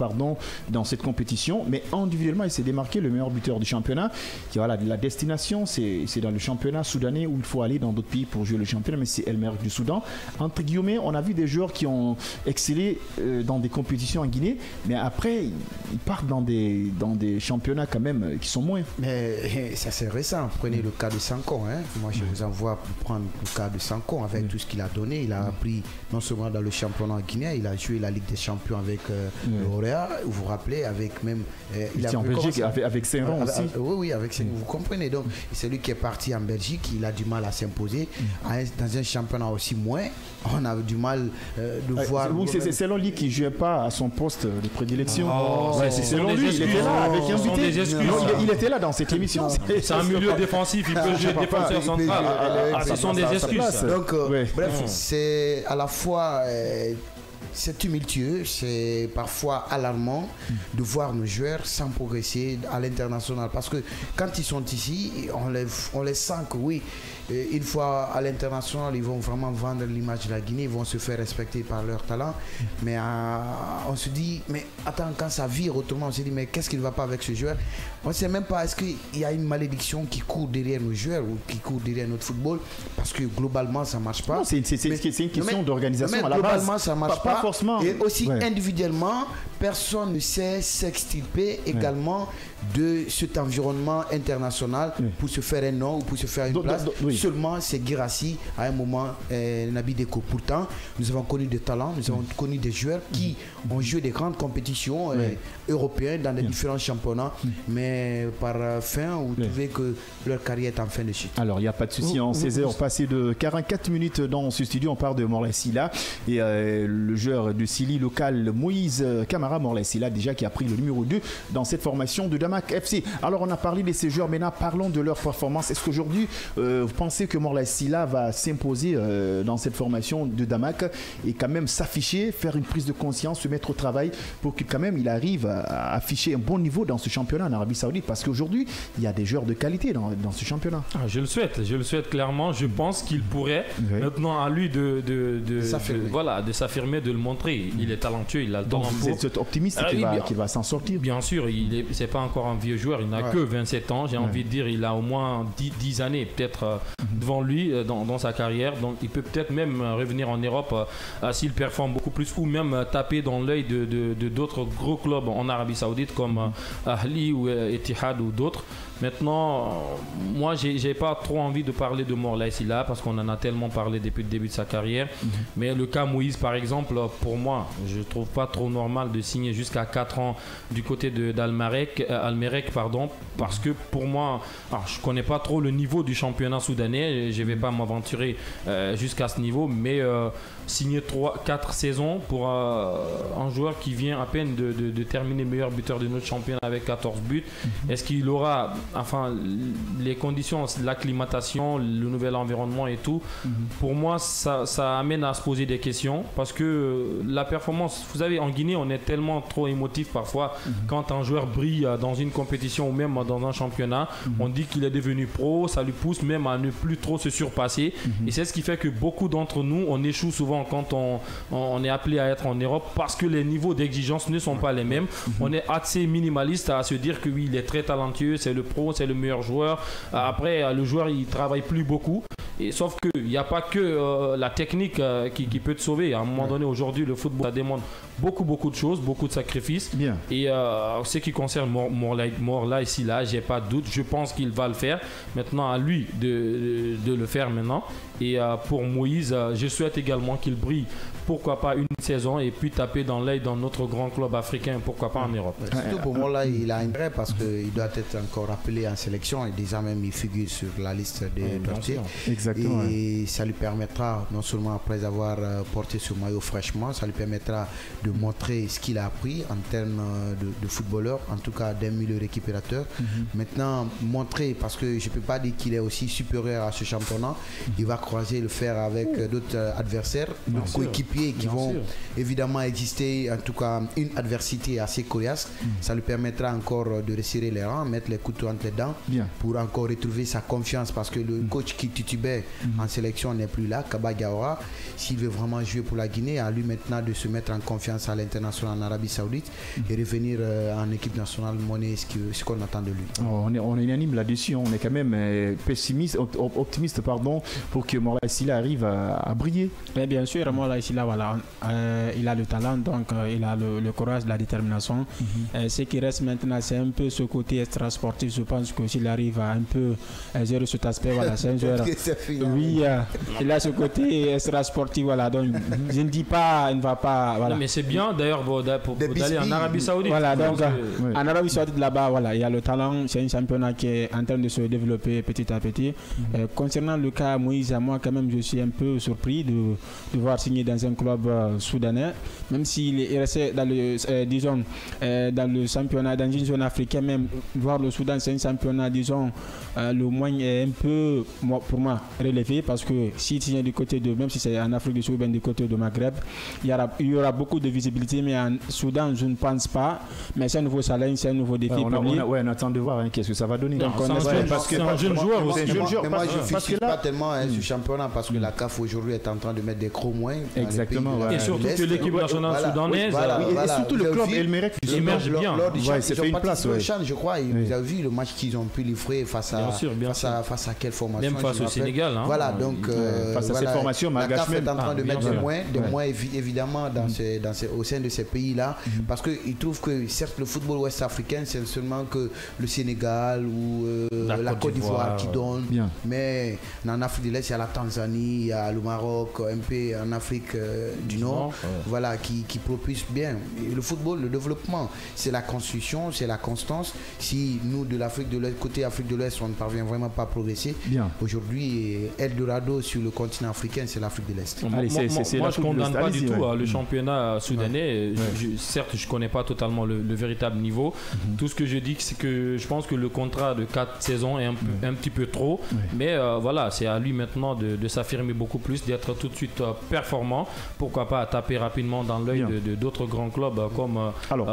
dans cette compétition, mais individuellement il s'est démarqué, le meilleur buteur du championnat. Voilà, la destination c'est dans le championnat soudanais où il faut aller dans d'autres pays pour jouer le championnat, mais c'est El Merreikh du Soudan. Entre guillemets, on a vu des joueurs qui ont excellé dans des compétitions en Guinée, mais après ils partent dans des championnats quand même qui sont moins.
Mais ça c'est récent. Prenez le cas de Sanko, hein. Moi je vous envoie pour prendre le cas de Sanko avec tout ce qu'il a donné. Il a appris non seulement dans le championnat guinéen, il a joué la Ligue des Champions avec l'Oréa, vous vous rappelez, avec même...
il était en Belgique avec Saint-Ron aussi.
Oui, avec Saint-Ron, vous comprenez. Donc, c'est lui qui est parti en Belgique, il a du mal à s'imposer. Dans un championnat aussi moins, on a du mal de voir...
Oui, c'est selon lui qui ne jouait pas à son poste de prédilection.
C'est selon lui,
il était là avec invité. Il était là dans cette émission.
C'est un milieu défensif, il peut jouer défenseur central. Ce sont des excuses.
Donc, bref, c'est à la fois c'est tumultueux, c'est parfois alarmant de voir nos joueurs sans progresser à l'international. Parce que quand ils sont ici, on les sent que oui, une fois à l'international, ils vont vraiment vendre l'image de la Guinée, ils vont se faire respecter par leur talent. Mais on se dit, mais attends, quand ça vire autrement, on se dit, mais qu'est-ce qui ne va pas avec ce joueur? On ne sait même pas, est-ce qu'il y a une malédiction qui court derrière nos joueurs ou qui court derrière notre football? Parce que globalement, ça ne marche pas.
Non, c'est une question d'organisation à la base.
Globalement, ça ne marche pas.
Forcément.
Et aussi individuellement, personne ne sait s'extirper également de cet environnement international pour se faire un nom ou pour se faire une place. Seulement, c'est Guirassy à un moment, Nabi Deko. Pourtant, nous avons connu des talents, nous avons connu des joueurs qui ont joué des grandes compétitions européennes dans les différents championnats, mais par fin, vous trouvez que leur carrière est en fin de chute.
Alors, il n'y a pas de souci. En 16h, passé de 44 minutes dans ce studio, on parle de Morlaye Sylla et le joueur de Sili local, Moïse Camara Morlaye Sylla, déjà qui a pris le numéro 2 dans cette formation de Damak FC. Alors, on a parlé de ces joueurs, maintenant parlons de leur performance. Est-ce qu'aujourd'hui, vous pensez que Morlaye Sylla va s'imposer dans cette formation de Damak et quand même s'afficher, faire une prise de conscience, se mettre au travail pour que quand même il arrive à afficher un bon niveau dans ce championnat en Arabie Saoudite, parce qu'aujourd'hui il y a des joueurs de qualité dans ce championnat.
Je le souhaite clairement. Je pense qu'il pourrait. Maintenant à lui de s'affirmer, de le montrer. Il est talentueux, il a le talent.
Vous êtes optimiste qu'il va s'en sortir?
Bien sûr, c'est pas encore un vieux joueur, il n'a que 27 ans, j'ai envie de dire, il a au moins 10 années peut-être devant lui dans sa carrière, donc il peut peut-être même revenir en Europe s'il performe beaucoup plus, ou même taper dans l'œil de d'autres gros clubs en Arabie Saoudite comme Ahli ou Etihad ou d'autres. Maintenant, moi, j'ai pas trop envie de parler de Morlaye Sylla parce qu'on en a tellement parlé depuis le début de sa carrière. Mais le cas Moïse, par exemple, pour moi, je trouve pas trop normal de signer jusqu'à 4 ans du côté d'Al Merreikh, parce que pour moi, je connais pas trop le niveau du championnat soudanais. Je vais pas m'aventurer jusqu'à ce niveau, mais signer 3-4 saisons pour un joueur qui vient à peine de terminer meilleur buteur de notre championnat avec 14 buts, est-ce qu'il aura les conditions, l'acclimatation, le nouvel environnement et tout? Pour moi, ça amène à se poser des questions, parce que la performance, vous savez, en Guinée, on est tellement trop émotif parfois. Quand un joueur brille dans une compétition ou même dans un championnat, on dit qu'il est devenu pro, ça lui pousse même à ne plus trop se surpasser. Et c'est ce qui fait que beaucoup d'entre nous, on échoue souvent quand on est appelé à être en Europe, parce que les niveaux d'exigence ne sont pas les mêmes. On est assez minimaliste à se dire que oui, il est très talentueux, c'est le pro, c'est le meilleur joueur. Après, le joueur, il travaille plus beaucoup. Et sauf qu'il n'y a pas que la technique qui peut te sauver. À un moment donné, aujourd'hui, le football, ça demande beaucoup de choses, beaucoup de sacrifices.
Bien.
Et ce qui concerne Morlaï Sylla, j'ai pas de doute. Je pense qu'il va le faire. Maintenant, à lui de le faire maintenant. Et pour Moïse, je souhaite également qu'il brille. Pourquoi pas une saison et puis taper dans l'œil dans notre grand club africain, pourquoi pas en Europe.
Surtout pour moi là, il a intérêt parce qu'il doit être encore appelé en sélection et déjà même il figure sur la liste des dossiers.
Exactement.
Et ça lui permettra, non seulement après avoir porté ce maillot fraîchement, ça lui permettra de montrer ce qu'il a appris en termes de footballeur, en tout cas d'un milieu récupérateur. Maintenant, montrer, parce que je ne peux pas dire qu'il est aussi supérieur à ce championnat, il va croiser le fer avec d'autres adversaires, d'autres coéquipiers qui vont évidemment exister, en tout cas une adversité assez coriace. Ça lui permettra encore de resserrer les rangs, mettre les couteaux entre les dents pour encore retrouver sa confiance, parce que le coach qui titubait en sélection n'est plus là, Kaba Diawara. S'il veut vraiment jouer pour la Guinée, à lui maintenant de se mettre en confiance à l'international en Arabie Saoudite et revenir en équipe nationale, monnaie ce qu'on attend de lui.
On est unanime là-dessus, on est quand même optimiste pour que Morlaï Sylla arrive à briller.
Mais bien sûr, Morlaï Sylla, voilà, il a le talent, donc il a le courage, la détermination. Ce qui reste maintenant, c'est un peu ce côté extra-sportif. Je pense que s'il arrive à un peu gérer cet aspect, voilà, c'est un joueur. Oui, il a ce côté extra-sportif, voilà. Donc, je ne dis pas, il ne va pas. Voilà.
Non, mais c'est bien d'ailleurs pour d'aller en Arabie Saoudite.
Voilà, donc en Arabie Saoudite là-bas, voilà, il y a le talent. C'est un championnat qui est en train de se développer petit à petit. Concernant le cas Moïse, moi quand même, je suis un peu surpris de voir signer dans un club soudanais, même s'il est resté dans le, disons, dans le championnat, dans une zone africaine, même voir le Soudan, c'est un championnat, disons, le moins est un peu, pour moi, relevé, parce que s'il signe du côté de, même si c'est en Afrique du Sud, bien du côté de Maghreb, il y aura beaucoup de visibilité, mais en Soudan, je ne pense pas. Mais c'est un nouveau challenge, c'est un nouveau défi pour lui.
On attend de voir qu'est-ce que ça va donner.
C'est un jeune joueur aussi.
Moi, je ne suis pas tellement ce championnat, parce que la CAF aujourd'hui est en train de mettre des gros moins.
Exactement.
Et surtout que l'équipe nationale soudannaise,
et surtout le club El Merreikh
émerge bien.
C'est fait une place.
Je crois, vous avez vu le match qu'ils ont pu livrer face à quelle formation?
Même face au Sénégal.
Voilà, donc
face à cette formation,
la CAF est en train de mettre des moins évidemment au sein de ces pays-là, parce qu'ils trouvent que certes le football ouest-africain, c'est seulement que le Sénégal ou la Côte d'Ivoire qui donne, mais en Afrique de l'Est, il y a la Tanzanie, il y a le Maroc, un peu en Afrique du Nord, voilà, qui propulse bien. Et le football, le développement, c'est la construction, c'est la constance. Si nous, de l'Afrique de l'Est, côté Afrique de l'Est, on ne parvient vraiment pas à progresser, aujourd'hui, Eldorado sur le continent africain, c'est l'Afrique de l'Est.
Moi, je ne condamne pas du tout le championnat soudanais. Certes, je ne connais pas totalement le véritable niveau. Tout ce que je dis, c'est que je pense que le contrat de 4 saisons est un petit peu trop. Mais voilà, c'est à lui maintenant de s'affirmer beaucoup plus, d'être tout de suite performant. Pourquoi pas taper rapidement dans l'œil d'autres grands clubs comme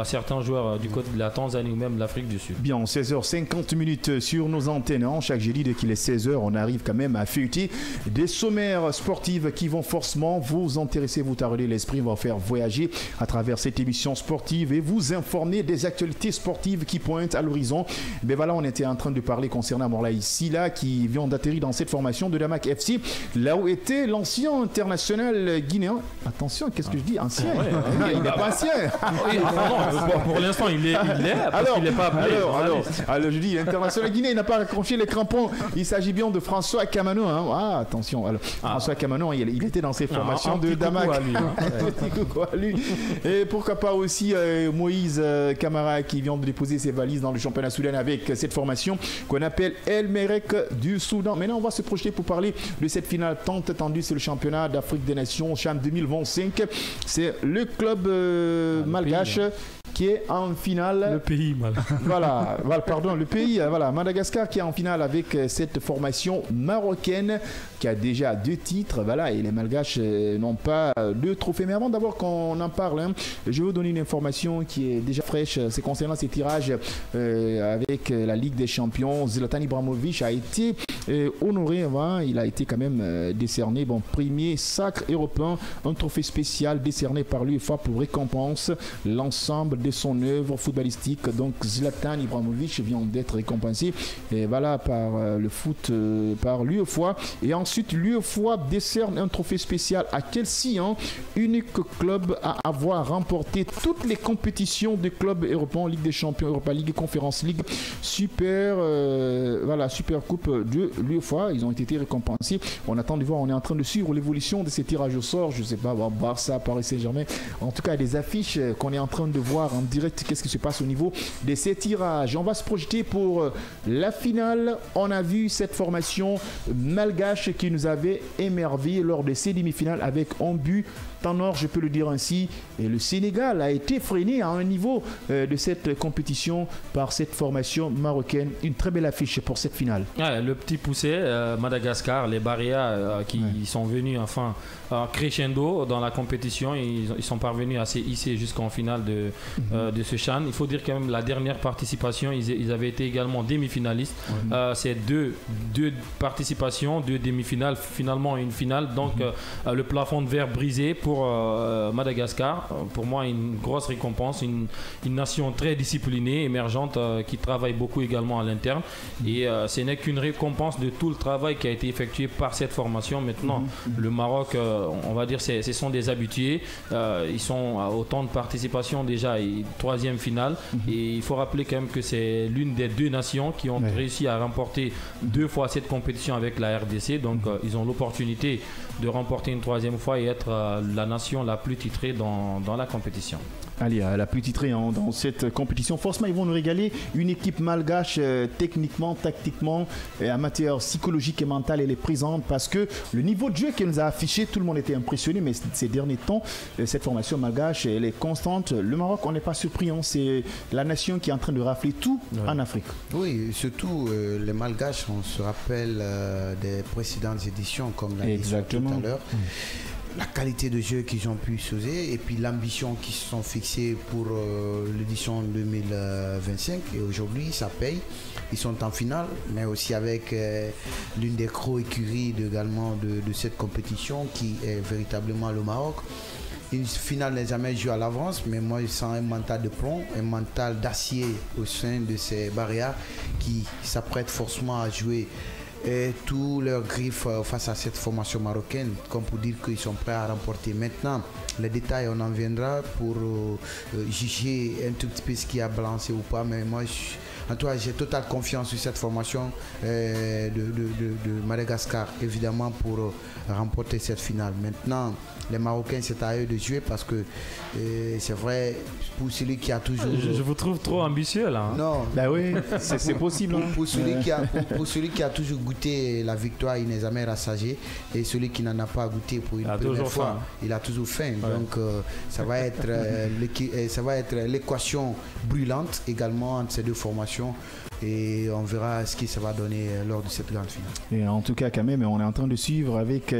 certains joueurs du côté de la Tanzanie ou même de l'Afrique du Sud.
Bien, 16h50 sur nos antennes. Chaque jeudi, dès qu'il est 16h, on arrive quand même à feuilleter des sommaires sportifs qui vont forcément vous intéresser, vous tarauder l'esprit, vont faire voyager à travers cette émission sportive et vous informer des actualités sportives qui pointent à l'horizon. Mais voilà, on était en train de parler concernant Morlaï Sylla qui vient d'atterrir dans cette formation de Damak FC, là où était l'ancien international guinéen. Attention, qu'est-ce que je dis? Ancien? Il n'est pas ancien.
Pour l'instant, il est parce qu'il n'est pas appelé.
Alors, je dis, international guinéen, il n'a pas confié les crampons. Il s'agit bien de François Kamano. Attention. Alors, François Kamano, il était dans ces formations de Damak. Et pourquoi pas aussi Moïse Camara qui vient de déposer ses valises dans le championnat soudanais avec cette formation qu'on appelle El Merreikh du Soudan. Maintenant, on va se projeter pour parler de cette finale tant attendue sur le championnat d'Afrique des Nations, CHAN 2025. C'est le club malgache qui est en finale.
Le pays,
le pays, Madagascar qui est en finale avec cette formation marocaine qui a déjà 2 titres, et les Malgaches n'ont pas 2 trophées. Mais avant d'abord qu'on en parle, je vais vous donner une information qui est déjà fraîche, c'est concernant ces tirages avec la Ligue des Champions. Zlatan Ibrahimovic a été honoré, il a été quand même décerné, premier sacre européen, un trophée spécial décerné par l'UEFA pour récompense l'ensemble des de son œuvre footballistique. Donc Zlatan Ibrahimovic vient d'être récompensé par le foot, par l'UEFA. Et ensuite, l'UEFA décerne un trophée spécial à Chelsea, unique club à avoir remporté toutes les compétitions des clubs européens, Ligue des Champions, Europa League, Conference League, Super Coupe de l'UEFA. Ils ont été récompensés. On attend de voir, on est en train de suivre l'évolution de ces tirages au sort. Je ne sais pas, Barça, Paris Saint-Germain. En tout cas, des affiches qu'on est en train de voir en direct. Qu'est-ce qui se passe au niveau de ces tirages? On va se projeter pour la finale. On a vu cette formation malgache qui nous avait émerveillé lors de ces demi-finales avec un but en or, je peux le dire ainsi. Et le Sénégal a été freiné à un niveau de cette compétition par cette formation marocaine. Une très belle affiche pour cette finale.
Le petit poussé, Madagascar, les Barrières qui sont venus enfin crescendo dans la compétition. Ils sont parvenus à se hisser jusqu'en finale de ce CHAN. Il faut dire quand même la dernière participation, ils avaient été également demi-finalistes. C'est deux participations, 2 demi-finales, finalement une finale. Donc le plafond de verre brisé pour Madagascar. Pour moi, une grosse récompense, une nation très disciplinée, émergente, qui travaille beaucoup également à l'interne. Et ce n'est qu'une récompense de tout le travail qui a été effectué par cette formation. Maintenant, le Maroc, on va dire, ce sont des habitués. Ils sont à autant de participation déjà, 3e finale. Et il faut rappeler quand même que c'est l'une des 2 nations qui ont réussi à remporter 2 fois cette compétition avec la RDC. Donc, ils ont l'opportunité de remporter une 3e fois et être la nation la plus titrée dans la compétition.
Allez, la plus titrée dans cette compétition. Forcément, ils vont nous régaler. Une équipe malgache, techniquement, tactiquement, en matière psychologique et mentale, elle est présente parce que le niveau de jeu qu'elle nous a affiché, tout le monde était impressionné, mais ces derniers temps, cette formation malgache, elle est constante. Le Maroc, on n'est pas surpris. C'est la nation qui est en train de rafler tout en Afrique.
Oui, surtout les malgaches, on se rappelle des précédentes éditions, comme l'a dit tout à l'heure. La qualité de jeu qu'ils ont pu poser et puis l'ambition qu'ils se sont fixés pour l'édition 2025. Et aujourd'hui, ça paye. Ils sont en finale, mais aussi avec l'une des gros écuries également de cette compétition qui est véritablement le Maroc. Une finale n'est jamais jouée à l'avance, mais moi je sens un mental de plomb, un mental d'acier au sein de ces barrières qui s'apprêtent forcément à jouer tous leurs griffes face à cette formation marocaine, comme pour dire qu'ils sont prêts à remporter. Maintenant, les détails, on en viendra pour juger un tout petit peu ce qui a balancé ou pas, mais moi en tout cas, j'ai totale confiance sur cette formation de Madagascar, évidemment, pour remporter cette finale. Maintenant, les Marocains, c'est à eux de jouer parce que c'est vrai, pour celui qui a toujours...
Je vous trouve trop ambitieux là.
Non.
Ben oui, c'est possible.
Pour celui qui a toujours goûté la victoire, il n'est jamais rassasié. Et celui qui n'en a pas goûté pour une première fois, il a toujours faim. Ouais. Donc, ça va être l'équation brûlante également entre ces 2 formations. Et on verra ce que ça va donner lors de cette grande finale. Et
en tout cas, quand même, on est en train de suivre avec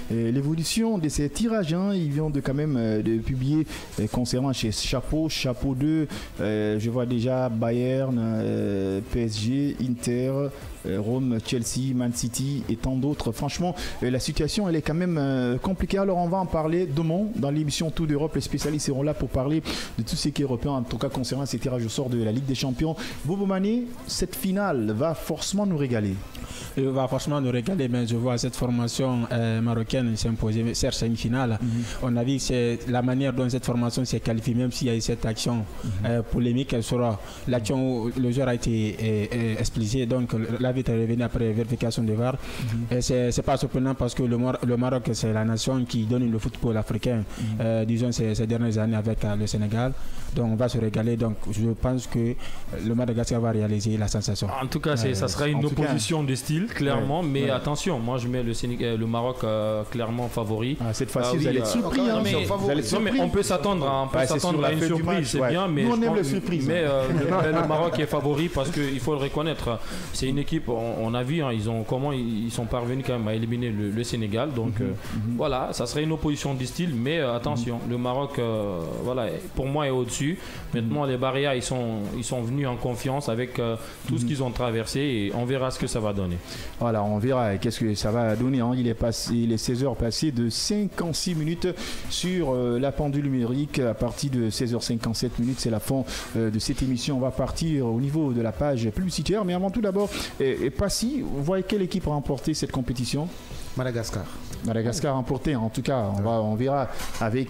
l'évolution de ces tirages. Ils viennent quand même de publier concernant chez Chapeau 2. Je vois déjà Bayern, PSG, Inter, Rome, Chelsea, Man City et tant d'autres. Franchement, la situation elle est quand même compliquée. Alors on va en parler demain dans l'émission Tout d'Europe. Les spécialistes seront là pour parler de tout ce qui est européen, en tout cas concernant ces tirages au sort de la Ligue des Champions. Bobo Mané, cette finale va forcément nous régaler.
Il va forcément nous régaler, mais je vois cette formation marocaine s'imposer. Certes, c'est une finale. On a vu que la manière dont cette formation s'est qualifiée, même s'il y a eu cette action polémique, elle sera l'action où le joueur a été explicité. Donc l'arbitre est revenu après vérification de VAR. C'est pas surprenant parce que le Maroc, c'est la nation qui donne le football africain, disons ces dernières années avec le Sénégal. Donc on va se régaler. Donc je pense que le Madagascar va réaliser la sensation.
En tout cas, ça sera une opposition de style, clairement. Mais attention, moi je mets le Maroc clairement favori.
Cette fois-ci, vous allez être surpris.
Mais on peut s'attendre à une surprise, c'est bien. Mais
on aime les surprises.
Mais le Maroc est favori parce qu'il faut le reconnaître. C'est une équipe, on a vu, ils sont parvenus quand même à éliminer le Sénégal. Donc voilà, ça serait une opposition de style. Mais attention, le Maroc, pour moi, est au-dessus. Maintenant, les barrières, ils sont venus en confiance avec tout ce qu'ils ont traversé et on verra ce que ça va donner.
Voilà, on verra qu'est-ce que ça va donner. Hein. Il est 16h passé de 56 minutes sur la pendule numérique. À partir de 16h57 minutes, c'est la fin de cette émission. On va partir au niveau de la page publicitaire. Mais avant tout d'abord, Passy, vous voyez quelle équipe a remporté cette compétition?
Madagascar.
Madagascar a remporté, en tout cas, on verra avec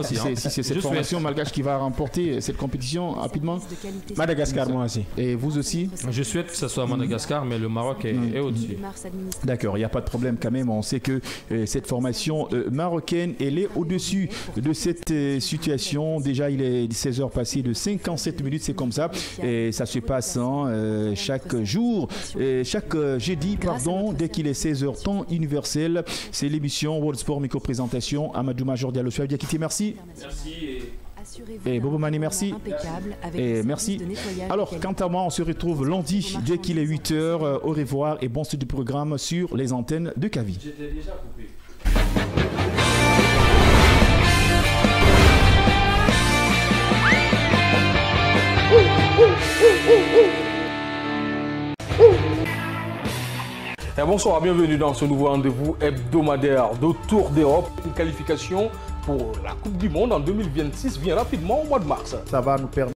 si c'est cette formation malgache qui va remporter cette compétition rapidement.
Madagascar, moi aussi.
Et vous aussi?
Je souhaite que ce soit Madagascar, mais le Maroc est au-dessus.
D'accord, il n'y a pas de problème quand même. On sait que cette formation marocaine, elle est au-dessus de cette situation. Déjà, il est 16h passé de 57 minutes, c'est comme ça. Et ça se passe chaque jour, chaque jeudi, pardon, dès qu'il est 16h, temps universel. C'est l'émission World Sport Micro-présentation. Amadou Major Diallo Diakité, merci.
Merci.
Et Bobo Mani, merci. Et merci. Alors, quant à moi, on se retrouve lundi dès qu'il est 8h. Au revoir et bon studio du programme sur les antennes de Kavi.
J'étais déjà coupé.
Et bonsoir, bienvenue dans ce nouveau rendez-vous hebdomadaire de Tour d'Europe. Une qualification pour la Coupe du Monde en 2026 vient rapidement au mois de mars.
Ça va nous permettre